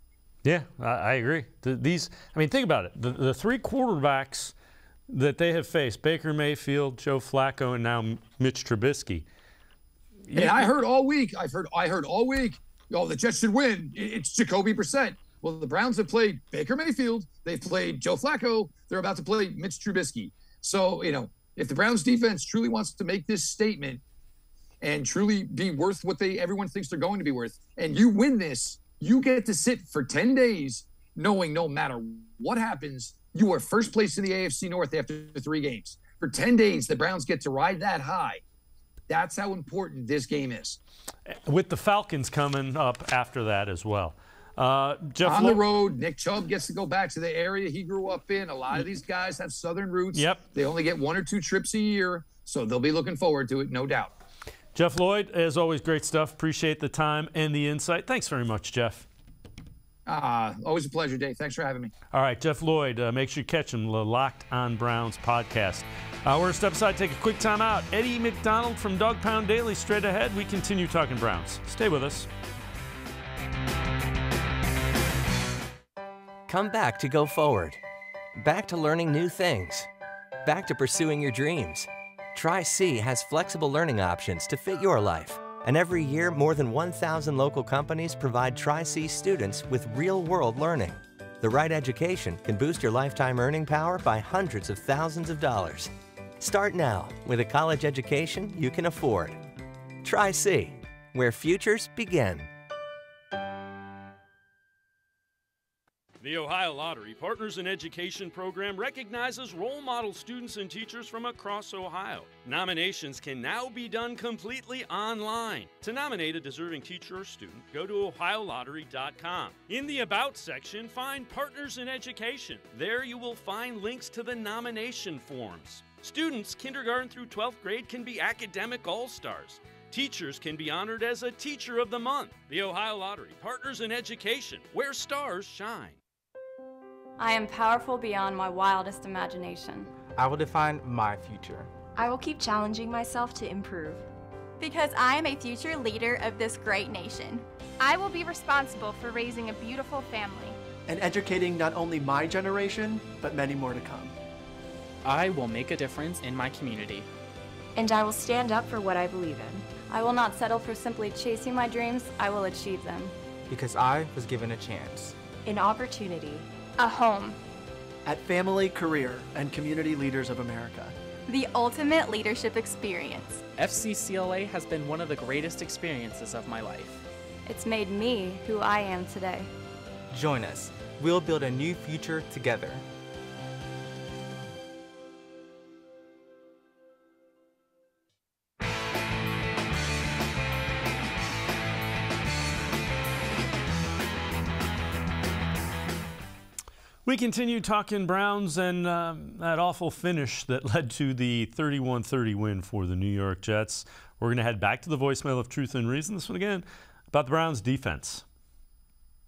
Yeah, I agree. Think about it. The 3 quarterbacks that they have faced, Baker Mayfield, Joe Flacco, and now Mitch Trubisky. And I heard all week, the Jets should win. It's Jacoby Brissett. Well, the Browns have played Baker Mayfield. They've played Joe Flacco. They're about to play Mitch Trubisky. So, if the Browns defense truly wants to make this statement and truly be worth what everyone thinks they're going to be worth, and you win this, you get to sit for 10 days knowing no matter what happens, you are first place in the AFC North after 3 games. For 10 days, the Browns get to ride that high. That's how important this game is. With the Falcons coming up after that as well. Jeff, on the road, Nick Chubb gets to go back to the area he grew up in. A lot of these guys have Southern roots. Yep. They only get 1 or 2 trips a year, so they'll be looking forward to it, no doubt. Jeff Lloyd, as always, great stuff. Appreciate the time and the insight. Thanks very much, Jeff. Always a pleasure, Dave. Thanks for having me. All right, Jeff Lloyd, make sure you catch him, the Locked on Browns podcast. We're going to step aside, take a quick time out. Eddie McDonald from Dog Pound Daily straight ahead. We continue talking Browns. Stay with us. Come back to go forward. Back to learning new things. Back to pursuing your dreams. Tri-C has flexible learning options to fit your life. And every year, more than 1,000 local companies provide Tri-C students with real-world learning. The right education can boost your lifetime earning power by hundreds of thousands of dollars. Start now with a college education you can afford. Tri-C, where futures begin. The Ohio Lottery Partners in Education program recognizes role model students and teachers from across Ohio. Nominations can now be done completely online. To nominate a deserving teacher or student, go to OhioLottery.com. In the About section, find Partners in Education. There you will find links to the nomination forms. Students, kindergarten through 12th grade, can be academic all-stars. Teachers can be honored as a Teacher of the Month. The Ohio Lottery Partners in Education, where stars shine. I am powerful beyond my wildest imagination. I will define my future. I will keep challenging myself to improve. Because I am a future leader of this great nation. I will be responsible for raising a beautiful family. And educating not only my generation, but many more to come. I will make a difference in my community. And I will stand up for what I believe in. I will not settle for simply chasing my dreams. I will achieve them. Because I was given a chance. An opportunity. A home. At Family, Career, and Community Leaders of America. The ultimate leadership experience. FCCLA has been one of the greatest experiences of my life. It's made me who I am today. Join us. We'll build a new future together. We continue talking Browns and that awful finish that led to the 31-30 win for the New York Jets. We're going to head back to the voicemail of Truth and Reason. This one again about the Browns defense.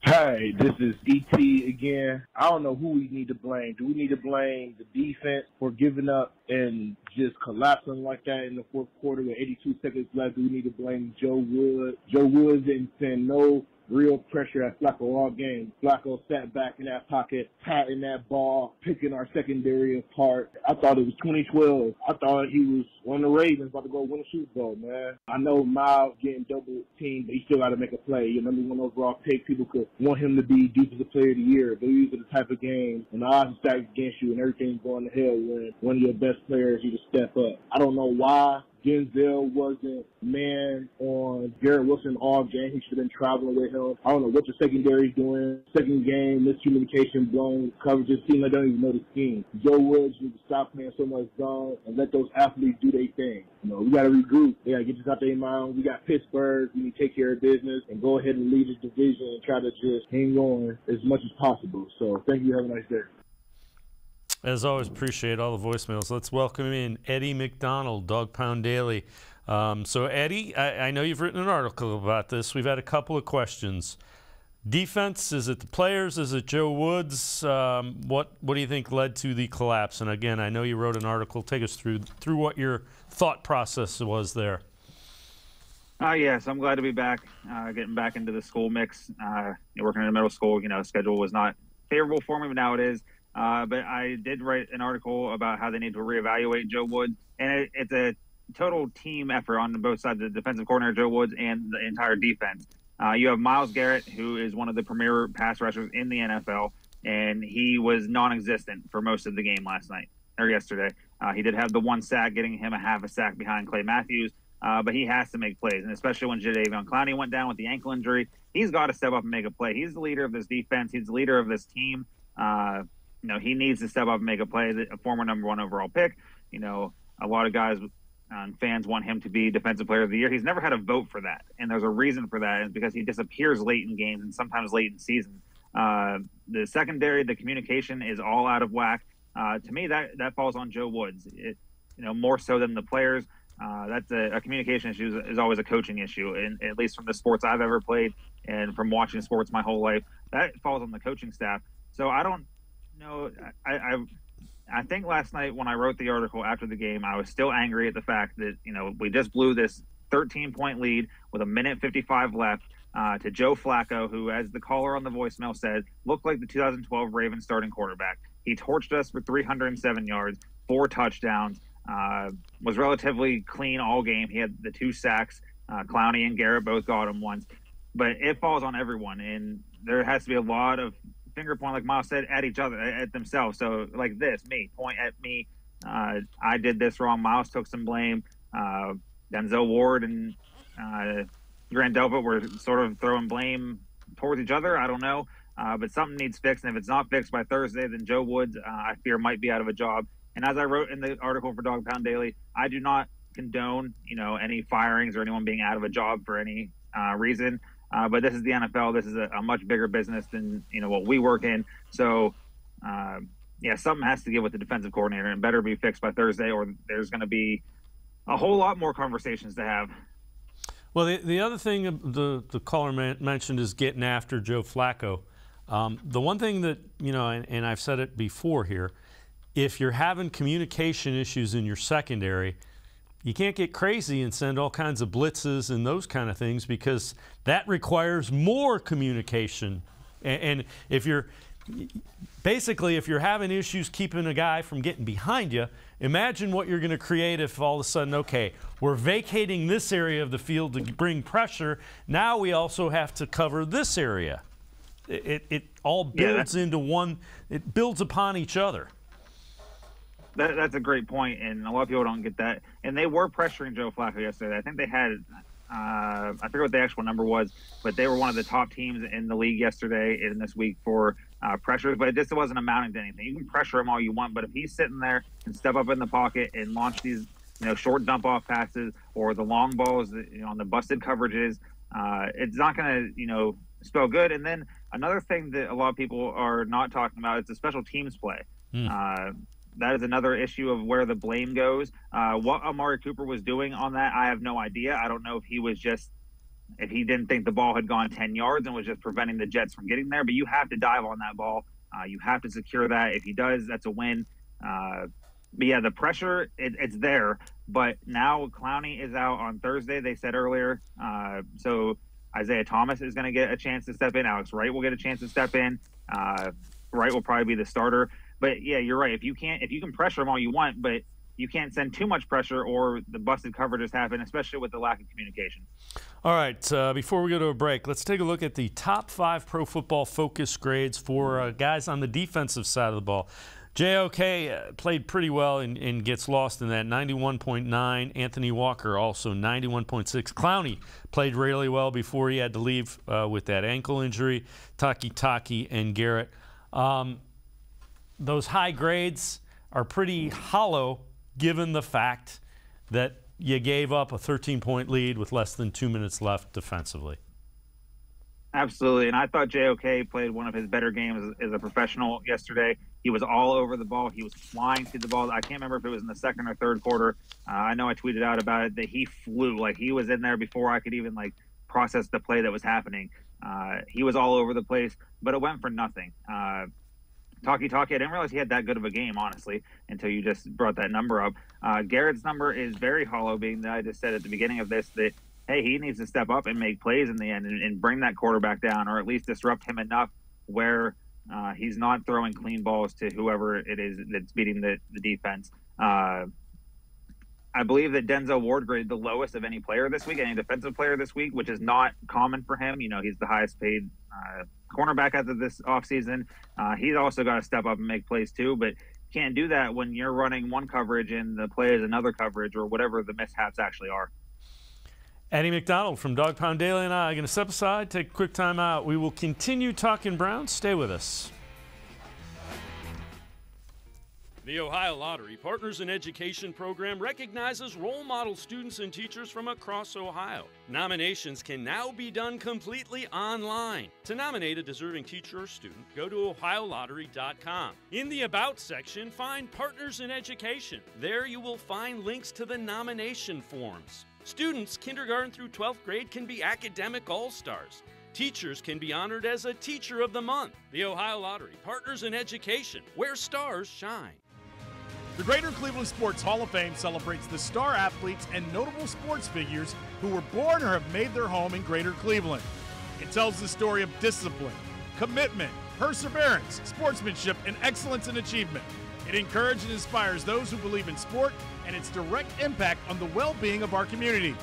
Hi, this is ET again. I don't know who we need to blame. Do we need to blame the defense for giving up and just collapsing like that in the fourth quarter with 82 seconds left? Do we need to blame Joe Wood? Joe Wood didn't send no real pressure at Flacco all game. Flacco sat back in that pocket, patting that ball, picking our secondary apart. I thought it was 2012. I thought he was one of the Ravens about to go win a Super Bowl, man. I know Miles getting double teamed, but he still got to make a play. You're number one overall pick. People could want him to be Defensive Player of the Year, but these are the type of games when the odds are stacked against you and everything's going to hell when one of your best players you to step up. I don't know why Denzel wasn't man on Garrett Wilson all game. He should have been traveling with him. I don't know what the secondary's doing. Second game, miscommunication, blown coverages. Seems like they don't even know the scheme. Joe Woods needs to stop playing so much zone and let those athletes do their thing. You know, we got to regroup. They got to get this out their mind. We got Pittsburgh. We need to take care of business and go ahead and lead this division and try to just hang on as much as possible. So thank you. Have a nice day. As always, appreciate all the voicemails. Let's welcome in Eddie McDonald, Dog Pound Daily. So, Eddie, I know you've written an article about this. We've had a couple of questions. Defense, is it the players? Is it Joe Woods? What do you think led to the collapse? And, again, I know you wrote an article. Take us through what your thought process was there. Yes, I'm glad to be back, getting back into the school mix. Working in a middle school, schedule was not favorable for me, but now it is. But I did write an article about how they need to reevaluate Joe Woods, and it's a total team effort on both sides, the defensive coordinator Joe Woods and the entire defense. You have Myles Garrett, who is one of the premier pass rushers in the NFL, and he was non-existent for most of the game yesterday. He did have the one sack, getting him a half a sack behind Clay Matthews, but he has to make plays, and especially when Jadeveon Clowney went down with the ankle injury, he's got to step up and make a play. He's the leader of this defense. He's the leader of this team. He needs to step up and make a play. A former number one overall pick. A lot of guys and fans want him to be Defensive Player of the Year. He's never had a vote for that, and there's a reason for that. It's because he disappears late in games and sometimes late in season. The secondary, the communication is all out of whack. To me, that falls on Joe Woods. More so than the players. That's a communication issue is always a coaching issue, and at least from the sports I've ever played and from watching sports my whole life, that falls on the coaching staff. So I don't. No, I think last night when I wrote the article after the game, I was still angry at the fact that, we just blew this 13-point lead with 1:55 left to Joe Flacco, who, as the caller on the voicemail said, looked like the 2012 Ravens starting quarterback. He torched us for 307 yards, 4 touchdowns, was relatively clean all game. He had the 2 sacks. Clowney and Garrett both got him once. But it falls on everyone, and there has to be a lot of finger point, like Miles said, at each other, at themselves. So like this, point at me. I did this wrong. Miles took some blame. Denzel Ward and Grant Delpit were sort of throwing blame towards each other. I don't know. but something needs fixed. And if it's not fixed by Thursday, then Joe Woods, I fear, might be out of a job. And as I wrote in the article for Dog Pound Daily, I do not condone, any firings or anyone being out of a job for any reason. But this is the NFL. This is a much bigger business than, what we work in. So, something has to give with the defensive coordinator and better be fixed by Thursday, or there's going to be a whole lot more conversations to have. Well, the other thing the caller mentioned is getting after Joe Flacco. The one thing that, and I've said it before here, if you're having communication issues in your secondary, you can't get crazy and send all kinds of blitzes and those kind of things, because that requires more communication. And if you're having issues keeping a guy from getting behind you, imagine what you're going to create if all of a sudden, okay, we're vacating this area of the field to bring pressure. Now we also have to cover this area. It all builds into one. It builds upon each other. That's a great point, and a lot of people don't get that. And they were pressuring Joe Flacco yesterday. I think they had, I forget what the actual number was, but they were one of the top teams in the league yesterday and this week for pressures, but it just wasn't amounting to anything. You can pressure him all you want, but if he's sitting there and step up in the pocket and launch these, short dump-off passes or the long balls, on the busted coverages, it's not going to, spell good. And then another thing that a lot of people are not talking about is the special teams play. That is another issue of where the blame goes. What Amari Cooper was doing on that, I have no idea. I don't know if if he didn't think the ball had gone 10 yards and was just preventing the Jets from getting there. But you have to dive on that ball. You have to secure that. If he does, that's a win. But yeah, the pressure, it's there. But now Clowney is out on Thursday, they said earlier. So Isaiah Thomas is going to get a chance to step in. Alex Wright will get a chance to step in. Wright will probably be the starter. But yeah, you're right. If you can pressure them all you want, but you can't send too much pressure or the busted coverages happen, especially with the lack of communication. All right, before we go to a break, let's take a look at the top 5 Pro Football Focus grades for guys on the defensive side of the ball. JOK played pretty well and gets lost in that, 91.9. Anthony Walker also 91.6. Clowney played really well before he had to leave with that ankle injury. Taki and Garrett. Those high grades are pretty hollow given the fact that you gave up a 13-point lead with less than 2 minutes left defensively. Absolutely, and I thought JOK played one of his better games as a professional yesterday. He was all over the ball. He was flying through the ball. I can't remember if it was in the second or third quarter. I know I tweeted out about it that he flew. Like, he was in there before I could even, process the play that was happening. He was all over the place, but it went for nothing. Taki, I didn't realize he had that good of a game, honestly, until you just brought that number up. Garrett's number is very hollow, being that I just said at the beginning of this that, hey, he needs to step up and make plays in the end and bring that quarterback down, or at least disrupt him enough where he's not throwing clean balls to whoever it is that's beating the defense. I believe that Denzel Ward graded the lowest of any player this week, any defensive player this week, which is not common for him. He's the highest paid cornerback as of this offseason. He's also got to step up and make plays too, but can't do that when you're running one coverage and the play is another coverage or whatever the mishaps actually are. Eddie McDonald from Dog Pound Daily and I are going to step aside, take a quick time out. We will continue talking Browns. Stay with us. The Ohio Lottery Partners in Education program recognizes role model students and teachers from across Ohio. Nominations can now be done completely online. To nominate a deserving teacher or student, go to ohiolottery.com. In the About section, find Partners in Education. There you will find links to the nomination forms. Students kindergarten through 12th grade can be academic all-stars. Teachers can be honored as a Teacher of the Month. The Ohio Lottery Partners in Education, where stars shine. The Greater Cleveland Sports Hall of Fame celebrates the star athletes and notable sports figures who were born or have made their home in Greater Cleveland. It tells the story of discipline, commitment, perseverance, sportsmanship, and excellence in achievement. It encourages and inspires those who believe in sport and its direct impact on the well-being of our community.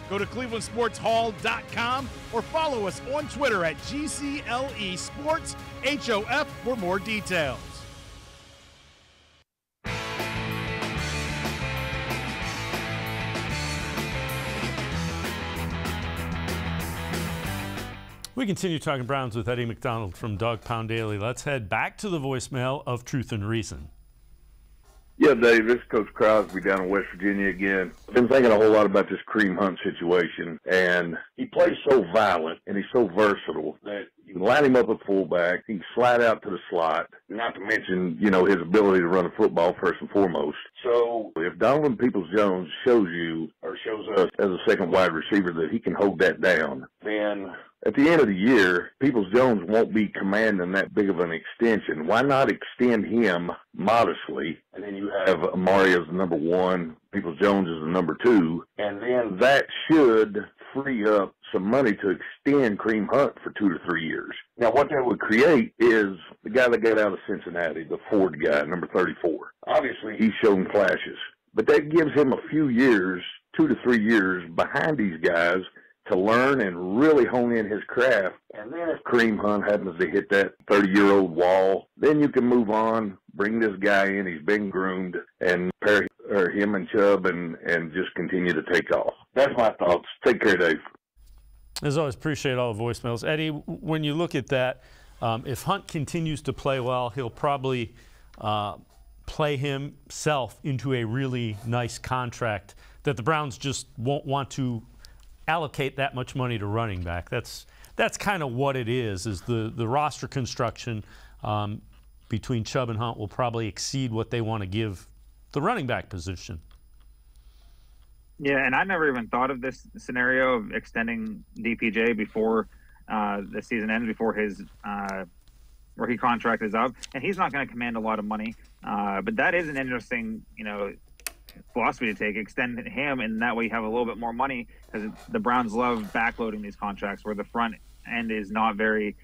Go to clevelandsportshall.com or follow us on Twitter at GCLE Sports HOF for more details. We continue talking Browns with Eddie McDonald from Dog Pound Daily. Let's head back to the voicemail of Truth and Reason. Yeah, Dave, this is Coach Crosby down in West Virginia again. I've been thinking a whole lot about this Kareem Hunt situation, and he plays so violent and he's so versatile that you can line him up at fullback, he can slide out to the slot, not to mention, you know, his ability to run the football first and foremost. So if Donovan Peoples-Jones shows you, or shows us as a second wide receiver, that he can hold that down, then at the end of the year, Peoples-Jones won't be commanding that big of an extension. Why not extend him modestly, and then you have Amari as the number 1, Peoples-Jones as the number 2, and then that should free up some money to extend Kareem Hunt for 2 to 3 years. Now, what that would create is the guy that got out of Cincinnati, the Ford guy, number 34. Obviously, he's shown flashes, but that gives him a few years, 2 to 3 years behind these guys to learn and really hone in his craft. And then if Kareem Hunt happens to hit that 30-year-old wall, then you can move on, bring this guy in, he's been groomed, and pair him and Chubb and just continue to take off. That's my thoughts. Take care, Dave. As always, appreciate all the voicemails. Eddie, when you look at that, if Hunt continues to play well, he'll probably play himself into a really nice contract that the Browns just won't want to allocate that much money to running back. That's kind of what it is the roster construction between Chubb and Hunt will probably exceed what they want to give the running back position. Yeah, and I never even thought of this scenario of extending DPJ before the season ends, before his rookie contract is up. And he's not going to command a lot of money. But that is an interesting, philosophy to take. Extend him, and that way you have a little bit more money, because the Browns love backloading these contracts where the front end is not very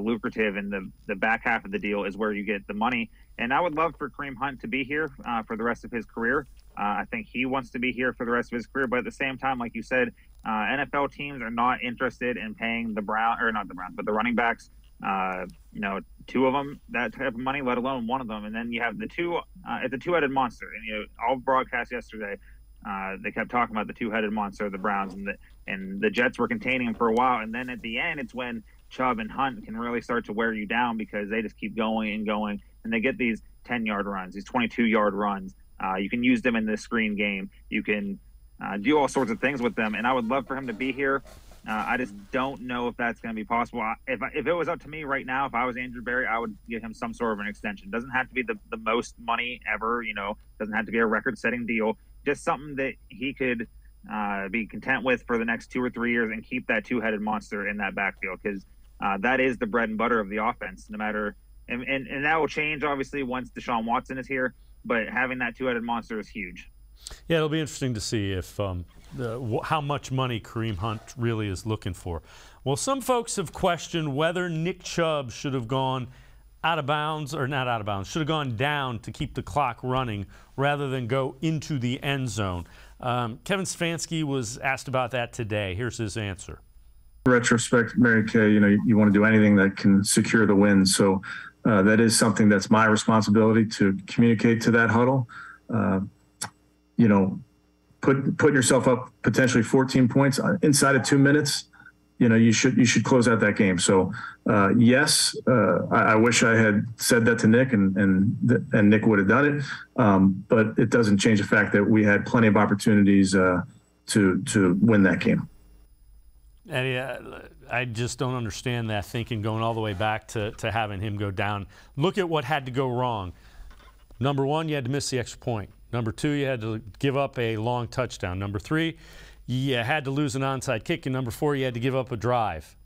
lucrative, and the back half of the deal is where you get the money. And I would love for Kareem Hunt to be here for the rest of his career. I think he wants to be here for the rest of his career, but at the same time, like you said, NFL teams are not interested in paying the running backs, 2 of them that type of money, let alone 1 of them. And then you have the 2, it's a 2-headed monster. And all broadcasts yesterday, they kept talking about the 2-headed monster of the Browns, and the Jets were containing him for a while. And then at the end, it's when Chubb and Hunt can really start to wear you down, because they just keep going and going, and they get these 10-yard runs, these 22-yard runs. You can use them in the screen game. You can do all sorts of things with them, and I would love for him to be here. I just don't know if that's going to be possible. If it was up to me right now, if I was Andrew Berry, I would give him some sort of an extension. It doesn't have to be the most money ever, doesn't have to be a record-setting deal. Just something that he could be content with for the next 2 or 3 years, and keep that 2-headed monster in that backfield, because that is the bread and butter of the offense. No matter, and that will change obviously once Deshaun Watson is here, but having that 2-headed monster is huge. Yeah, it'll be interesting to see if how much money Kareem Hunt really is looking for. Well, some folks have questioned whether Nick Chubb should have gone out of bounds, or not out of bounds, should have gone down to keep the clock running rather than go into the end zone. Kevin Stefanski was asked about that today. Here's his answer. Retrospect, Mary Kay, you want to do anything that can secure the win. So that is something that's my responsibility to communicate to that huddle. Putting yourself up potentially 14 points inside of 2 minutes, you should close out that game. So yes, I wish I had said that to Nick, and Nick would have done it. But it doesn't change the fact that we had plenty of opportunities to win that game. Eddie, I just don't understand that thinking, going all the way back to having him go down. Look at what had to go wrong. Number 1, you had to miss the extra point. Number 2, you had to give up a long touchdown. Number 3, you had to lose an onside kick. And number 4, you had to give up a drive.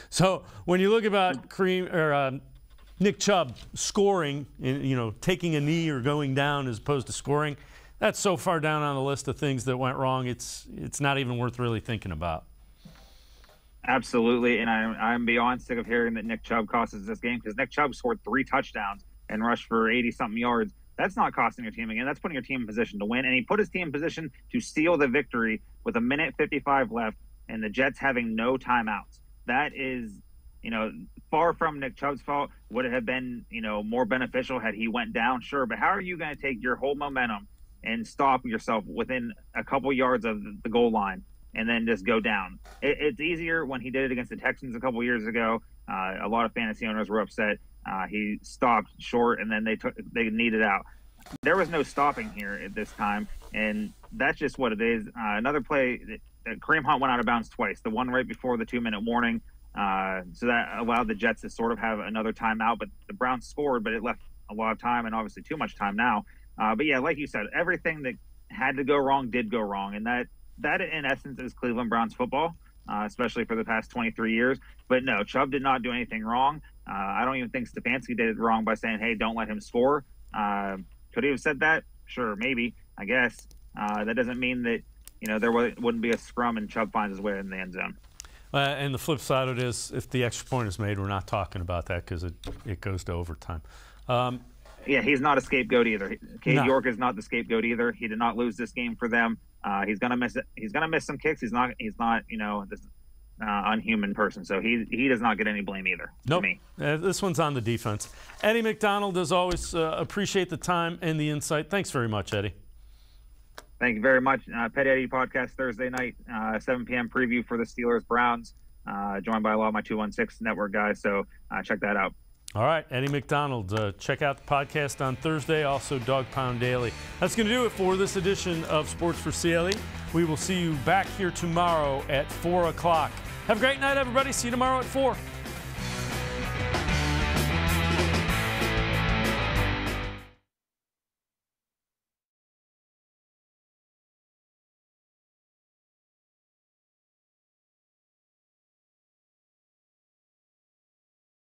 So when you look about Nick Chubb scoring, taking a knee or going down as opposed to scoring, that's so far down on the list of things that went wrong, it's not even worth really thinking about. Absolutely, and I'm beyond sick of hearing that Nick Chubb cost us this game, because Nick Chubb scored 3 touchdowns and rushed for 80-something yards. That's not costing your team again. That's putting your team in position to win. And he put his team in position to seal the victory with 1:55 left and the Jets having no timeouts. That is, far from Nick Chubb's fault. Would it have been, more beneficial had he went down? Sure. But how are you going to take your whole momentum and stop yourself within a couple yards of the goal line and then just go down. It's easier when he did it against the Texans a couple years ago. A lot of fantasy owners were upset. He stopped short, and then they needed out. There was no stopping here at this time, and that's just what it is. Another play, Kareem Hunt went out of bounds twice. The one right before the 2-minute warning, so that allowed the Jets to sort of have another timeout. But the Browns scored, but it left a lot of time, and obviously too much time now. But yeah, like you said, everything that had to go wrong did go wrong, and that in essence is Cleveland Browns football, especially for the past 23 years. But no, Chubb did not do anything wrong. I don't even think Stefanski did it wrong by saying, hey, don't let him score. Could he have said that? Sure, maybe, I guess. That doesn't mean that, there wouldn't be a scrum and Chubb finds his way in the end zone. And the flip side of it is, if the extra point is made, we're not talking about that because it goes to overtime. Yeah, he's not a scapegoat either. Cade York is not the scapegoat either. He did not lose this game for them. He's gonna miss it. He's gonna miss some kicks. He's not this unhuman person. So he does not get any blame either. Nope. To me. This one's on the defense. Eddie McDonald, as always, appreciate the time and the insight. Thanks very much, Eddie. Thank you very much. Pet Eddie podcast Thursday night, 7 p.m. preview for the Steelers-Browns, joined by a lot of my 216 network guys. So check that out. All right, Eddie McDonald. Check out the podcast on Thursday, also Dog Pound Daily. That's going to do it for this edition of Sports for CLE. We will see you back here tomorrow at 4 o'clock. Have a great night, everybody. See you tomorrow at 4.